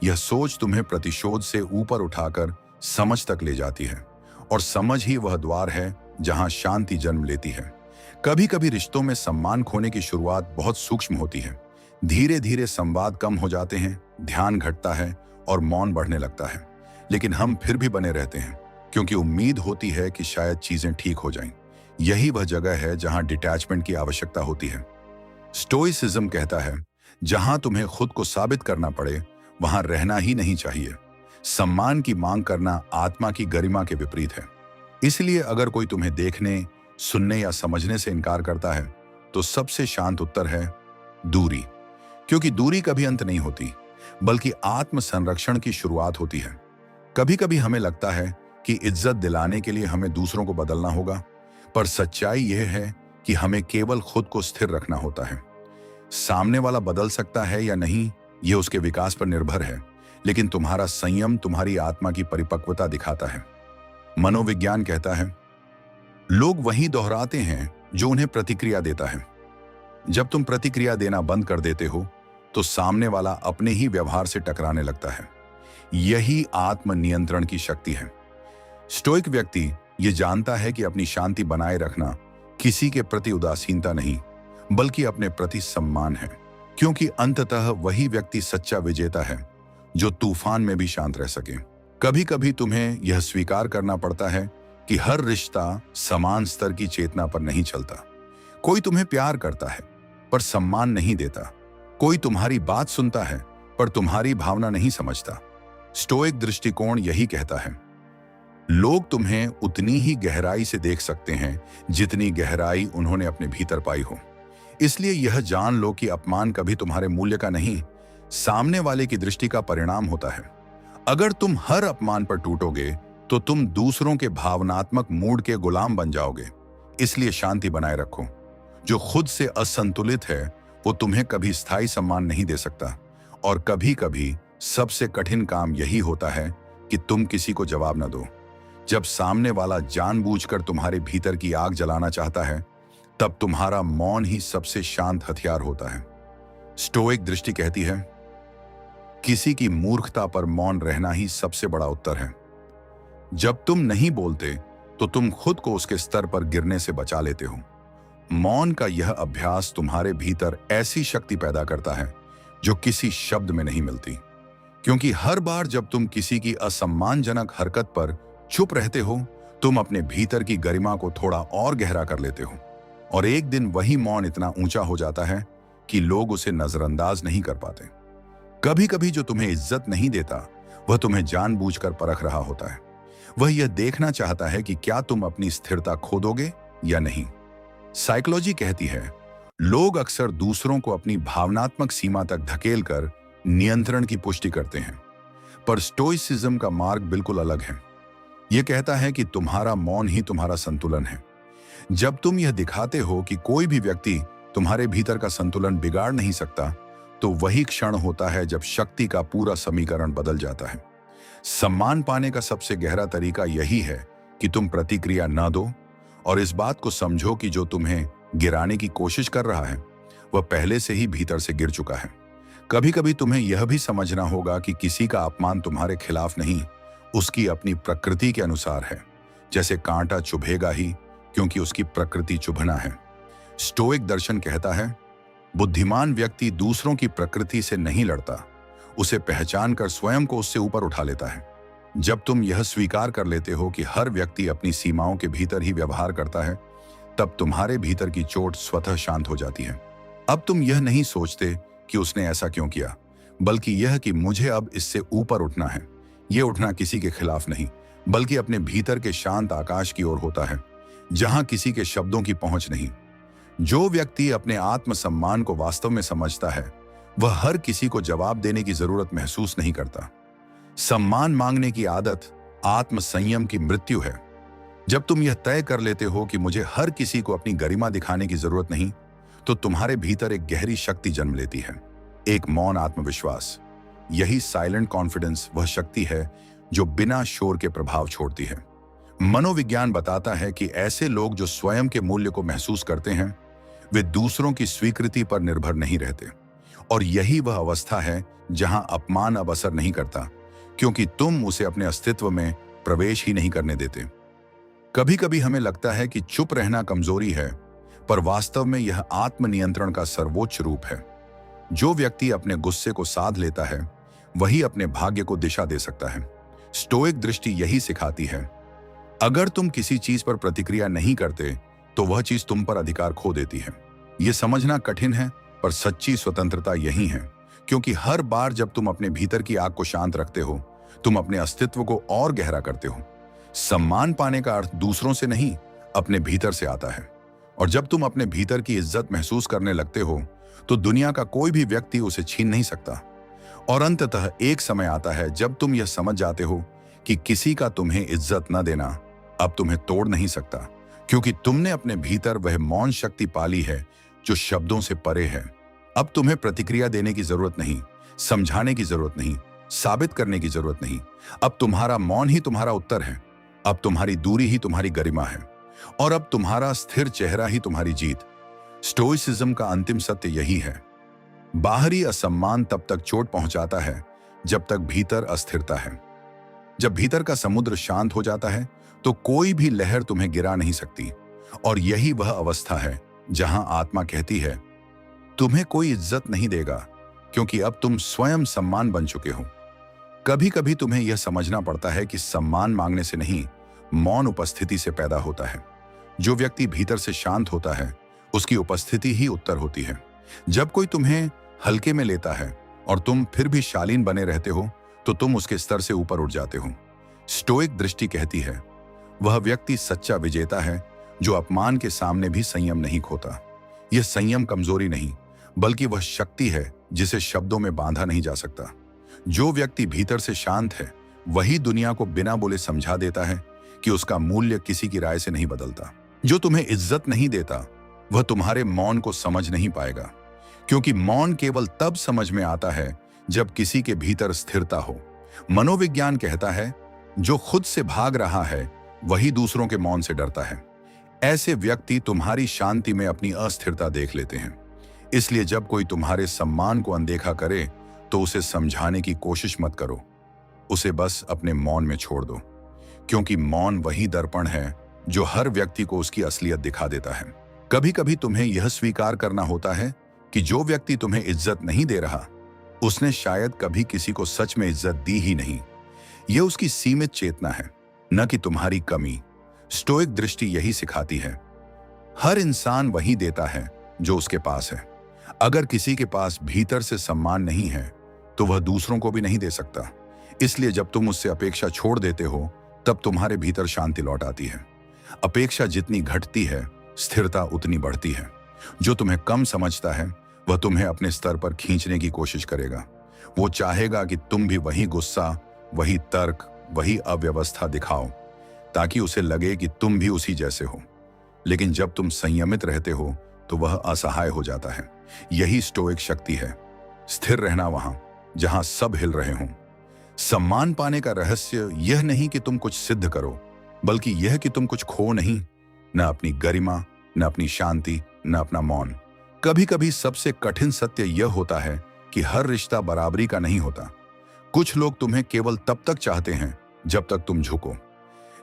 यह सोच तुम्हें प्रतिशोध से ऊपर उठाकर समझ तक ले जाती है, और समझ ही वह द्वार है जहां शांति जन्म लेती है। कभी कभी रिश्तों में सम्मान खोने की शुरुआत बहुत सूक्ष्म होती है। धीरे धीरे संवाद कम हो जाते हैं, ध्यान घटता है और मौन बढ़ने लगता है, लेकिन हम फिर भी बने रहते हैं क्योंकि उम्मीद होती है कि शायद चीजें ठीक हो जाएं। यही वह जगह है जहां डिटैचमेंट की आवश्यकता होती है। स्टोइसिज्म कहता है, जहां तुम्हें खुद को साबित करना पड़े वहां रहना ही नहीं चाहिए। सम्मान की मांग करना आत्मा की गरिमा के विपरीत है। इसलिए अगर कोई तुम्हें देखने, सुनने या समझने से इनकार करता है तो सबसे शांत उत्तर है दूरी, क्योंकि दूरी कभी अंत नहीं होती, बल्कि आत्म संरक्षण की शुरुआत होती है। कभी कभी हमें लगता है कि इज्जत दिलाने के लिए हमें दूसरों को बदलना होगा, पर सच्चाई यह है कि हमें केवल खुद को स्थिर रखना होता है। सामने वाला बदल सकता है या नहीं यह उसके विकास पर निर्भर है, लेकिन तुम्हारा संयम तुम्हारी आत्मा की परिपक्वता दिखाता है। मनोविज्ञान कहता है, लोग वही दोहराते हैं जो उन्हें प्रतिक्रिया देता है। जब तुम प्रतिक्रिया देना बंद कर देते हो तो सामने वाला अपने ही व्यवहार से टकराने लगता है। यही आत्म नियंत्रण की शक्ति है। स्टोइक व्यक्ति ये जानता है कि अपनी शांति बनाए रखना किसी के प्रति उदासीनता नहीं, बल्कि अपने प्रति सम्मान है, क्योंकि अंततः वही व्यक्ति सच्चा विजेता है जो तूफान में भी शांत रह सके। कभी कभी तुम्हें यह स्वीकार करना पड़ता है कि हर रिश्ता समान स्तर की चेतना पर नहीं चलता। कोई तुम्हें प्यार करता है पर सम्मान नहीं देता। कोई तुम्हारी बात सुनता है पर तुम्हारी भावना नहीं समझता। स्टोइक दृष्टिकोण यही कहता है, लोग तुम्हें उतनी ही गहराई से देख सकते हैं जितनी गहराई उन्होंने अपने भीतर पाई हो। इसलिए यह जान लो कि अपमान कभी तुम्हारे मूल्य का नहीं, सामने वाले की दृष्टि का परिणाम होता है। अगर तुम हर अपमान पर टूटोगे तो तुम दूसरों के भावनात्मक मूड के गुलाम बन जाओगे। इसलिए शांति बनाए रखो। जो खुद से असंतुलित है वो तुम्हें कभी स्थायी सम्मान नहीं दे सकता। और कभी कभी सबसे कठिन काम यही होता है कि तुम किसी को जवाब न दो। जब सामने वाला जानबूझकर तुम्हारे भीतर की आग जलाना चाहता है, तब तुम्हारा मौन ही सबसे शांत हथियार होता है। स्टोइक दृष्टि कहती है, किसी की मूर्खता पर मौन रहना ही सबसे बड़ा उत्तर है। जब तुम नहीं बोलते तो तुम खुद को उसके स्तर पर गिरने से बचा लेते हो। मौन का यह अभ्यास तुम्हारे भीतर ऐसी शक्ति पैदा करता है जो किसी शब्द में नहीं मिलती। क्योंकि हर बार जब तुम किसी की असम्मानजनक हरकत पर चुप रहते हो, तुम अपने भीतर की गरिमा को थोड़ा और गहरा कर लेते हो। और एक दिन वही मौन इतना ऊंचा हो जाता है कि लोग उसे नजरअंदाज नहीं कर पाते। कभी कभी जो तुम्हें इज्जत नहीं देता वह तुम्हें जानबूझकर परख रहा होता है। वह यह देखना चाहता है कि क्या तुम अपनी स्थिरता खो दोगे या नहीं। साइकोलॉजी कहती है, लोग अक्सर दूसरों को अपनी भावनात्मक सीमा तक धकेलकर नियंत्रण की पुष्टि करते हैं, पर स्टोइसिज्म का मार्ग बिल्कुल अलग है। यह कहता है कि तुम्हारा मौन ही तुम्हारा संतुलन है। जब तुम यह दिखाते हो कि कोई भी व्यक्ति तुम्हारे भीतर का संतुलन बिगाड़ नहीं सकता, तो वही क्षण होता है जब शक्ति का पूरा समीकरण बदल जाता है। सम्मान पाने का सबसे गहरा तरीका यही है कि तुम प्रतिक्रिया न दो और इस बात को समझो कि जो तुम्हें गिराने की कोशिश कर रहा है वह पहले से ही भीतर से गिर चुका है। कभी कभी तुम्हें यह भी समझना होगा कि किसी का अपमान तुम्हारे खिलाफ नहीं, उसकी अपनी प्रकृति के अनुसार है। जैसे कांटा चुभेगा ही क्योंकि उसकी प्रकृति चुभना है। स्टोइक दर्शन कहता है, बुद्धिमान व्यक्ति दूसरों की प्रकृति से नहीं लड़ता, उसे पहचान कर स्वयं को उससे ऊपर उठा लेता है। जब तुम यह स्वीकार कर लेते हो कि हर व्यक्ति अपनी सीमाओं के भीतर ही व्यवहार करता है, तब तुम्हारे भीतर की चोट स्वतः शांत हो जाती है। अब तुम यह नहीं सोचते कि उसने ऐसा क्यों किया, बल्कि यह कि मुझे अब इससे ऊपर उठना है। यह उठना किसी के खिलाफ नहीं, बल्कि अपने भीतर के शांत आकाश की ओर होता है, जहां किसी के शब्दों की पहुंच नहीं। जो व्यक्ति अपने आत्मसम्मान को वास्तव में समझता है, वह हर किसी को जवाब देने की जरूरत महसूस नहीं करता। सम्मान मांगने की आदत आत्मसंयम की मृत्यु है। जब तुम यह तय कर लेते हो कि मुझे हर किसी को अपनी गरिमा दिखाने की जरूरत नहीं, तो तुम्हारे भीतर एक गहरी शक्ति जन्म लेती है, एक मौन आत्मविश्वास। यही साइलेंट कॉन्फिडेंस वह शक्ति है जो बिना शोर के प्रभाव छोड़ती है। मनोविज्ञान बताता है कि ऐसे लोग जो स्वयं के मूल्य को महसूस करते हैं, वे दूसरों की स्वीकृति पर निर्भर नहीं रहते। और यही वह अवस्था है जहां अपमान अब असर नहीं करता, क्योंकि तुम उसे अपने अस्तित्व में प्रवेश ही नहीं करने देते। कभी कभी हमें लगता है कि चुप रहना कमजोरी है, पर वास्तव में यह आत्मनियंत्रण का सर्वोच्च रूप है। जो व्यक्ति अपने गुस्से को साध लेता है, वही अपने भाग्य को दिशा दे सकता है। स्टोइक दृष्टि यही सिखाती है, अगर तुम किसी चीज पर प्रतिक्रिया नहीं करते तो वह चीज तुम पर अधिकार खो देती है। यह समझना कठिन है, पर सच्ची स्वतंत्रता यही है, क्योंकि हर बार जब तुम अपने भीतर की आग को शांत रखते हो, तुम अपने अस्तित्व को और गहरा करते हो। सम्मान पाने का अर्थ दूसरों से नहीं, अपने भीतर से आता है। और जब तुम अपने भीतर की इज्जत महसूस करने लगते हो, तो दुनिया का कोई भी व्यक्ति उसे छीन नहीं सकता। और अंततः एक समय आता है जब तुम यह समझ जाते हो कि किसी का तुम्हें इज्जत न देना अब तुम्हें तोड़ नहीं सकता, क्योंकि तुमने अपने भीतर वह मौन शक्ति पाली है जो शब्दों से परे है। अब तुम्हें प्रतिक्रिया देने की जरूरत नहीं, समझाने की जरूरत नहीं, साबित करने की जरूरत नहीं। अब तुम्हारा मौन ही तुम्हारा उत्तर है। अब तुम्हारी दूरी ही तुम्हारी गरिमा है, और अब तुम्हारा स्थिर चेहरा ही तुम्हारी जीत। स्टोइसिज्म का अंतिम सत्य यही है, बाहरी असम्मान तब तक चोट पहुंचाता है जब तक भीतर अस्थिरता है। जब भीतर का समुद्र शांत हो जाता है तो कोई भी लहर तुम्हें गिरा नहीं सकती। और यही वह अवस्था है जहां आत्मा कहती है, तुम्हें कोई इज्जत नहीं देगा, क्योंकि अब तुम स्वयं सम्मान बन चुके हो। कभी कभी तुम्हें यह समझना पड़ता है कि सम्मान मांगने से नहीं, मौन उपस्थिति से पैदा होता है। जो व्यक्ति भीतर से शांत होता है, उसकी उपस्थिति ही उत्तर होती है। जब कोई तुम्हें हल्के में लेता है और तुम फिर भी शालीन बने रहते हो, तो तुम उसके स्तर से ऊपर उठ जाते हो। स्टोइक दृष्टि कहती है, वह व्यक्ति सच्चा विजेता है जो अपमान के सामने भी संयम नहीं खोता। यह संयम कमजोरी नहीं, बल्कि वह शक्ति है जिसे शब्दों में बांधा नहीं जा सकता। जो व्यक्ति भीतर से शांत है, वही दुनिया को बिना बोले समझा देता है कि उसका मूल्य किसी की राय से नहीं बदलता। जो तुम्हें इज्जत नहीं देता, वह तुम्हारे मौन को समझ नहीं पाएगा, क्योंकि मौन केवल तब समझ में आता है जब किसी के भीतर स्थिरता हो। मनोविज्ञान कहता है, जो खुद से भाग रहा है वही दूसरों के मौन से डरता है। ऐसे व्यक्ति तुम्हारी शांति में अपनी अस्थिरता देख लेते हैं। इसलिए जब कोई तुम्हारे सम्मान को अनदेखा करे, तो उसे समझाने की कोशिश मत करो, उसे बस अपने मौन में छोड़ दो, क्योंकि मौन वही दर्पण है जो हर व्यक्ति को उसकी असलियत दिखा देता है। कभी कभी तुम्हें यह स्वीकार करना होता है कि जो व्यक्ति तुम्हें इज्जत नहीं दे रहा, उसने शायद कभी किसी को सच में इज्जत दी ही नहीं। यह उसकी सीमित चेतना है, न कि तुम्हारी कमी। स्टोइक दृष्टि यही सिखाती है, हर इंसान वही देता है जो उसके पास है। अगर किसी के पास भीतर से सम्मान नहीं है, तो वह दूसरों को भी नहीं दे सकता। इसलिए जब तुम उससे अपेक्षा छोड़ देते हो, तब तुम्हारे भीतर शांति लौट आती है। अपेक्षा जितनी घटती है, स्थिरता उतनी बढ़ती है। जो तुम्हें कम समझता है, वह तुम्हें अपने स्तर पर खींचने की कोशिश करेगा। वो चाहेगा कि तुम भी वही गुस्सा, वही तर्क, वही अव्यवस्था दिखाओ, ताकि उसे लगे कि तुम भी उसी जैसे हो। लेकिन जब तुम संयमित रहते हो, तो वह असहाय हो जाता है। यही स्टोइक शक्ति है, स्थिर रहना वहां जहां सब हिल रहे हों। सम्मान पाने का रहस्य यह नहीं कि तुम कुछ सिद्ध करो, बल्कि यह कि तुम कुछ खो नहीं, न अपनी गरिमा, न अपनी शांति, न अपना मौन। कभी कभी सबसे कठिन सत्य यह होता है कि हर रिश्ता बराबरी का नहीं होता। कुछ लोग तुम्हें केवल तब तक चाहते हैं जब तक तुम झुको,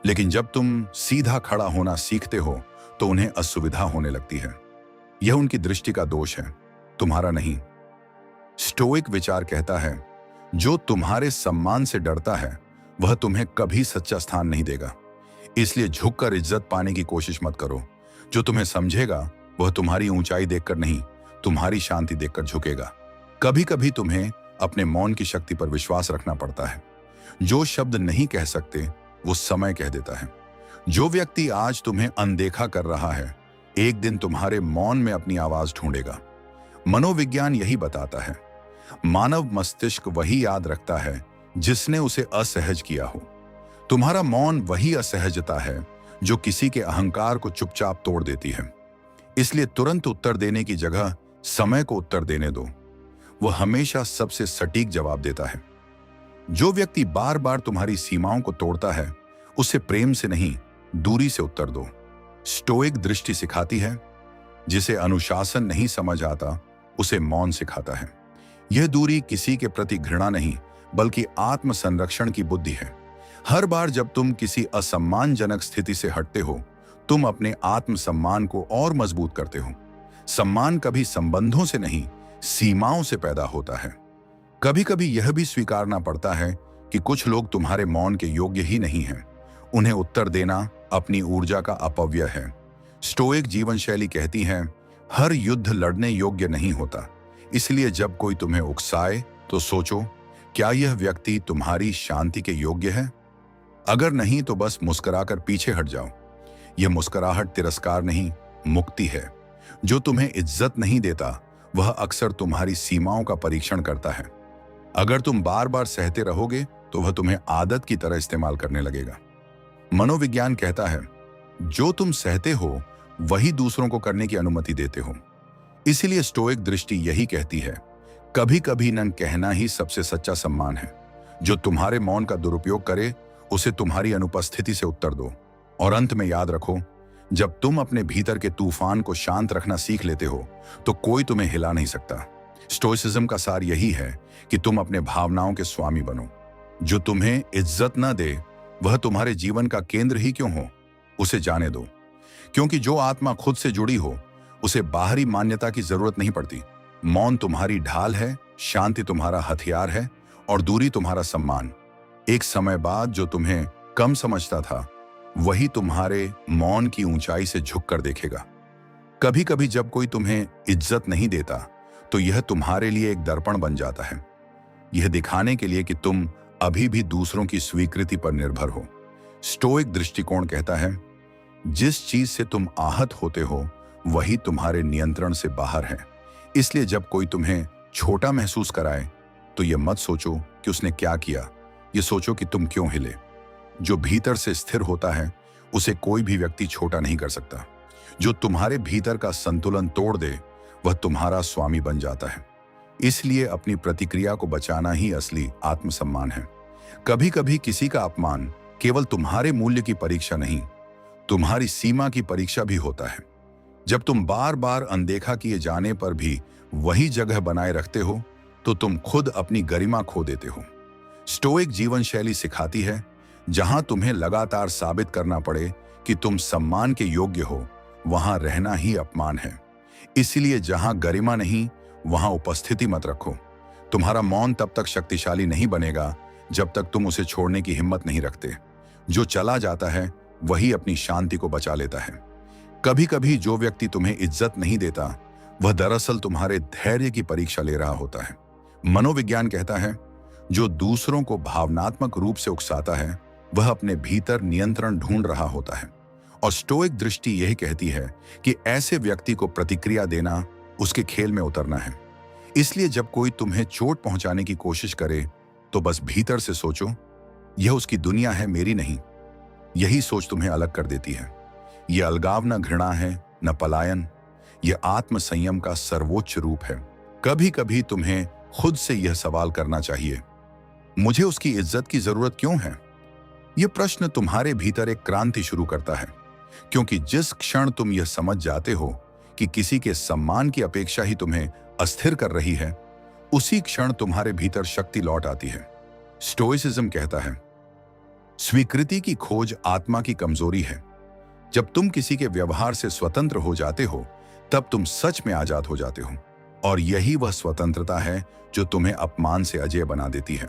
लेकिन जब तुम सीधा खड़ा होना सीखते हो, तो उन्हें असुविधा होने लगती है। यह उनकी दृष्टि का दोष है, तुम्हारा नहीं। स्टोइक विचार कहता है, जो तुम्हारे सम्मान से डरता है, वह तुम्हें कभी सच्चा स्थान नहीं देगा। इसलिए झुककर इज्जत पाने की कोशिश मत करो। जो तुम्हें समझेगा, वह तुम्हारी ऊंचाई देखकर नहीं, तुम्हारी शांति देखकर झुकेगा। कभी कभी तुम्हें अपने मौन की शक्ति पर विश्वास रखना पड़ता है। जो शब्द नहीं कह सकते, वो समय कह देता है। जो व्यक्ति आज तुम्हें अनदेखा कर रहा है, एक दिन तुम्हारे मौन में अपनी आवाज ढूंढेगा। मनोविज्ञान यही बताता है, मानव मस्तिष्क वही याद रखता है जिसने उसे असहज किया हो। तुम्हारा मौन वही असहजता है जो किसी के अहंकार को चुपचाप तोड़ देती है। इसलिए तुरंत उत्तर देने की जगह समय को उत्तर देने दो। वह हमेशा सबसे सटीक जवाब देता है। जो व्यक्ति बार बार तुम्हारी सीमाओं को तोड़ता है, उसे प्रेम से नहीं, दूरी से उत्तर दो। स्टोइक दृष्टि सिखाती है, जिसे अनुशासन नहीं समझ आता, उसे मौन सिखाता है। यह दूरी किसी के प्रति घृणा नहीं, बल्कि आत्म संरक्षण की बुद्धि है। हर बार जब तुम किसी असम्मानजनक स्थिति से हटते हो, तुम अपने आत्म सम्मान को और मजबूत करते हो। सम्मान कभी संबंधों से नहीं, सीमाओं से पैदा होता है। कभी कभी यह भी स्वीकारना पड़ता है कि कुछ लोग तुम्हारे मौन के योग्य ही नहीं हैं। उन्हें उत्तर देना अपनी ऊर्जा का अपव्यय है। स्टोइक जीवन शैली कहती है, हर युद्ध लड़ने योग्य नहीं होता। इसलिए जब कोई तुम्हें उकसाए, तो सोचो, क्या यह व्यक्ति तुम्हारी शांति के योग्य है? अगर नहीं, तो बस मुस्कुराकर पीछे हट जाओ। यह मुस्कुराहट तिरस्कार नहीं, मुक्ति है। जो तुम्हें इज्जत नहीं देता, वह अक्सर तुम्हारी सीमाओं का परीक्षण करता है। अगर तुम बार बार सहते रहोगे, तो वह तुम्हें आदत की तरह इस्तेमाल करने लगेगा। मनोविज्ञान कहता है, जो तुम सहते हो, वही दूसरों को करने की अनुमति देते हो। इसीलिए स्टोइक दृष्टि यही कहती है, कभी कभी न कहना ही सबसे सच्चा सम्मान है। जो तुम्हारे मौन का दुरुपयोग करे, उसे तुम्हारी अनुपस्थिति से उत्तर दो। और अंत में याद रखो, जब तुम अपने भीतर के तूफान को शांत रखना सीख लेते हो, तो कोई तुम्हें हिला नहीं सकता। स्टोइसिज्म का सार यही है कि तुम अपने भावनाओं के स्वामी बनो। जो तुम्हें इज्जत न दे, वह तुम्हारे जीवन का केंद्र ही क्यों हो, उसे जाने दो। क्योंकि जो आत्मा खुद से जुड़ी हो, उसे बाहरी मान्यता की जरूरत नहीं पड़ती। मौन तुम्हारी ढाल है, शांति तुम्हारा हथियार है, और दूरी तुम्हारा सम्मान। एक समय बाद जो तुम्हें कम समझता था वही तुम्हारे मौन की ऊंचाई से झुककर देखेगा। कभी कभी जब कोई तुम्हें इज्जत नहीं देता तो यह तुम्हारे लिए एक दर्पण बन जाता है, यह दिखाने के लिए कि तुम अभी भी दूसरों की स्वीकृति पर निर्भर हो। स्टोइक दृष्टिकोण कहता है, जिस चीज से तुम आहत होते हो वही तुम्हारे नियंत्रण से बाहर है। इसलिए जब कोई तुम्हें छोटा महसूस कराए तो यह मत सोचो कि उसने क्या किया, यह सोचो कि तुम क्यों हिले। जो भीतर से स्थिर होता है उसे कोई भी व्यक्ति छोटा नहीं कर सकता। जो तुम्हारे भीतर का संतुलन तोड़ दे वह तुम्हारा स्वामी बन जाता है। इसलिए अपनी प्रतिक्रिया को बचाना ही असली आत्मसम्मान है। कभी कभी किसी का अपमान केवल तुम्हारे मूल्य की परीक्षा नहीं, तुम्हारी सीमा की परीक्षा भी होता है। जब तुम बार बार अनदेखा किए जाने पर भी वही जगह बनाए रखते हो तो तुम खुद अपनी गरिमा खो देते हो। स्टोइक जीवन शैली सिखाती है, जहां तुम्हें लगातार साबित करना पड़े कि तुम सम्मान के योग्य हो, वहां रहना ही अपमान है। इसलिए जहां गरिमा नहीं वहां उपस्थिति मत रखो। तुम्हारा मौन तब तक शक्तिशाली नहीं बनेगा जब तक तुम उसे छोड़ने की हिम्मत नहीं रखते। जो चला जाता है वही अपनी शांति को बचा लेता है। कभी कभी जो व्यक्ति तुम्हें इज्जत नहीं देता वह दरअसल तुम्हारे धैर्य की परीक्षा ले रहा होता है। मनोविज्ञान कहता है, जो दूसरों को भावनात्मक रूप से उकसाता है वह अपने भीतर नियंत्रण ढूंढ रहा होता है। और स्टोइक दृष्टि यह कहती है कि ऐसे व्यक्ति को प्रतिक्रिया देना उसके खेल में उतरना है। इसलिए जब कोई तुम्हें चोट पहुंचाने की कोशिश करे तो बस भीतर से सोचो, यह उसकी दुनिया है, मेरी नहीं। यही सोच तुम्हें अलग कर देती है। यह अलगाव न घृणा है न पलायन, यह आत्मसंयम का सर्वोच्च रूप है। कभी कभी तुम्हें खुद से यह सवाल करना चाहिए, मुझे उसकी इज्जत की जरूरत क्यों है? यह प्रश्न तुम्हारे भीतर एक क्रांति शुरू करता है, क्योंकि जिस क्षण तुम यह समझ जाते हो कि किसी के सम्मान की अपेक्षा ही तुम्हें अस्थिर कर रही है, उसी क्षण तुम्हारे भीतर शक्ति लौट आती है। स्टोइसिज्म कहता है, स्वीकृति की खोज आत्मा की कमजोरी है। जब तुम किसी के व्यवहार से स्वतंत्र हो जाते हो तब तुम सच में आजाद हो जाते हो, और यही वह स्वतंत्रता है जो तुम्हें अपमान से अजेय बना देती है।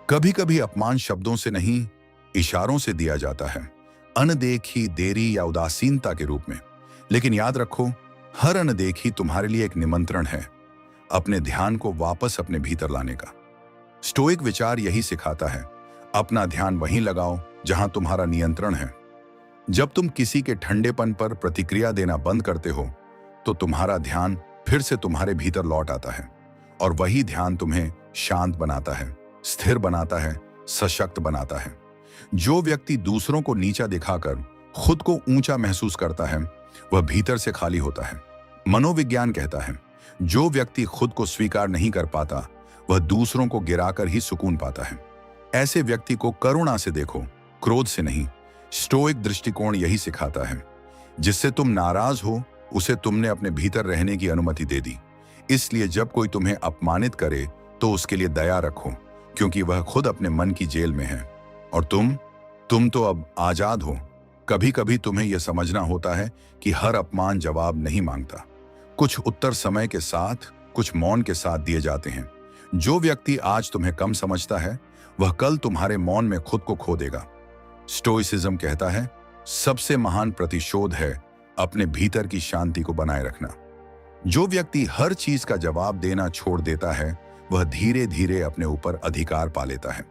कभी कभी अपमान शब्दों से नहीं, इशारों से दिया जाता है, अनदेखी, देरी या उदासीनता के रूप में। लेकिन याद रखो, हर अनदेखी तुम्हारे लिए एक निमंत्रण है अपने ध्यान को वापस अपने भीतर लाने का। स्टोइक विचार यही सिखाता है, अपना ध्यान वहीं लगाओ जहां तुम्हारा नियंत्रण है। जब तुम किसी के ठंडेपन पर प्रतिक्रिया देना बंद करते हो तो तुम्हारा ध्यान फिर से तुम्हारे भीतर लौट आता है, और वही ध्यान तुम्हें शांत बनाता है, स्थिर बनाता है, सशक्त बनाता है। जो व्यक्ति दूसरों को नीचा दिखाकर खुद को ऊंचा महसूस करता है वह भीतर से खाली होता है। मनोविज्ञान कहता है, जो व्यक्ति खुद को स्वीकार नहीं कर पाता वह दूसरों को गिराकर ही सुकून पाता है। ऐसे व्यक्ति को करुणा से देखो, क्रोध से नहीं। स्टोइक दृष्टिकोण यही सिखाता है, जिससे तुम नाराज हो उसे तुमने अपने भीतर रहने की अनुमति दे दी। इसलिए जब कोई तुम्हें अपमानित करे तो उसके लिए दया रखो, क्योंकि वह खुद अपने मन की जेल में है और तुम तो अब आजाद हो। कभी कभी तुम्हें यह समझना होता है कि हर अपमान जवाब नहीं मांगता। कुछ उत्तर समय के साथ, कुछ मौन के साथ दिए जाते हैं। जो व्यक्ति आज तुम्हें कम समझता है वह कल तुम्हारे मौन में खुद को खो देगा। स्टोइसिज्म कहता है, सबसे महान प्रतिशोध है अपने भीतर की शांति को बनाए रखना। जो व्यक्ति हर चीज का जवाब देना छोड़ देता है वह धीरे धीरे अपने ऊपर अधिकार पा लेता है,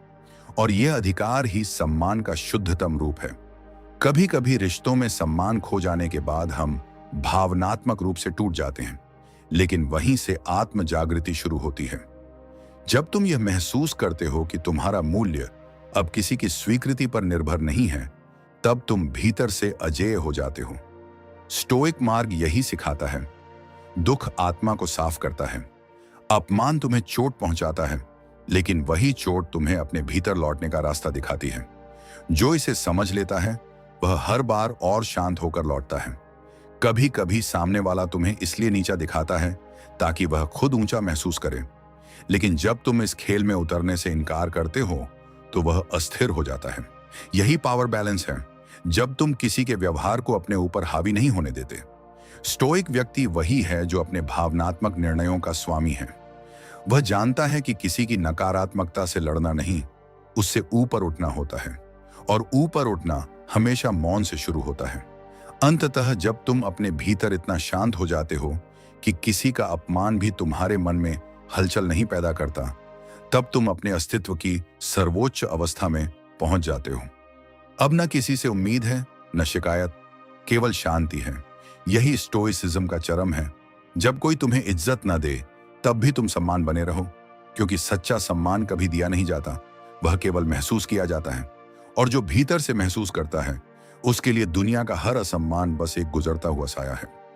और यह अधिकार ही सम्मान का शुद्धतम रूप है। कभी कभी रिश्तों में सम्मान खो जाने के बाद हम भावनात्मक रूप से टूट जाते हैं, लेकिन वहीं से आत्म जागृति शुरू होती है। जब तुम यह महसूस करते हो कि तुम्हारा मूल्य अब किसी की स्वीकृति पर निर्भर नहीं है, तब तुम भीतर से अजेय हो जाते हो। स्टोइक मार्ग यही सिखाता है, दुख आत्मा को साफ करता है। अपमान तुम्हें चोट पहुंचाता है, लेकिन वही चोट तुम्हें अपने भीतर लौटने का रास्ता दिखाती है। जो इसे समझ लेता है वह हर बार और शांत होकर लौटता है। कभी कभी सामने वाला तुम्हें इसलिए नीचा दिखाता है ताकि वह खुद ऊंचा महसूस करे, लेकिन जब तुम इस खेल में उतरने से इनकार करते हो तो वह अस्थिर हो जाता है। यही पावर बैलेंस है, जब तुम किसी के व्यवहार को अपने ऊपर हावी नहीं होने देते। स्टोइक व्यक्ति वही है जो अपने भावनात्मक निर्णयों का स्वामी है। वह जानता है कि किसी की नकारात्मकता से लड़ना नहीं, उससे ऊपर उठना होता है, और ऊपर उठना हमेशा मौन से शुरू होता है। अंततः जब तुम अपने भीतर इतना शांत हो जाते हो कि किसी का अपमान भी तुम्हारे मन में हलचल नहीं पैदा करता, तब तुम अपने अस्तित्व की सर्वोच्च अवस्था में पहुंच जाते हो। अब न किसी से उम्मीद है, न शिकायत, केवल शांति है। यही स्टोइसिज्म का चरम है। जब कोई तुम्हें इज्जत ना दे, तब भी तुम सम्मान बने रहो, क्योंकि सच्चा सम्मान कभी दिया नहीं जाता, वह केवल महसूस किया जाता है। और जो भीतर से महसूस करता है, उसके लिए दुनिया का हर असम्मान बस एक गुजरता हुआ साया है।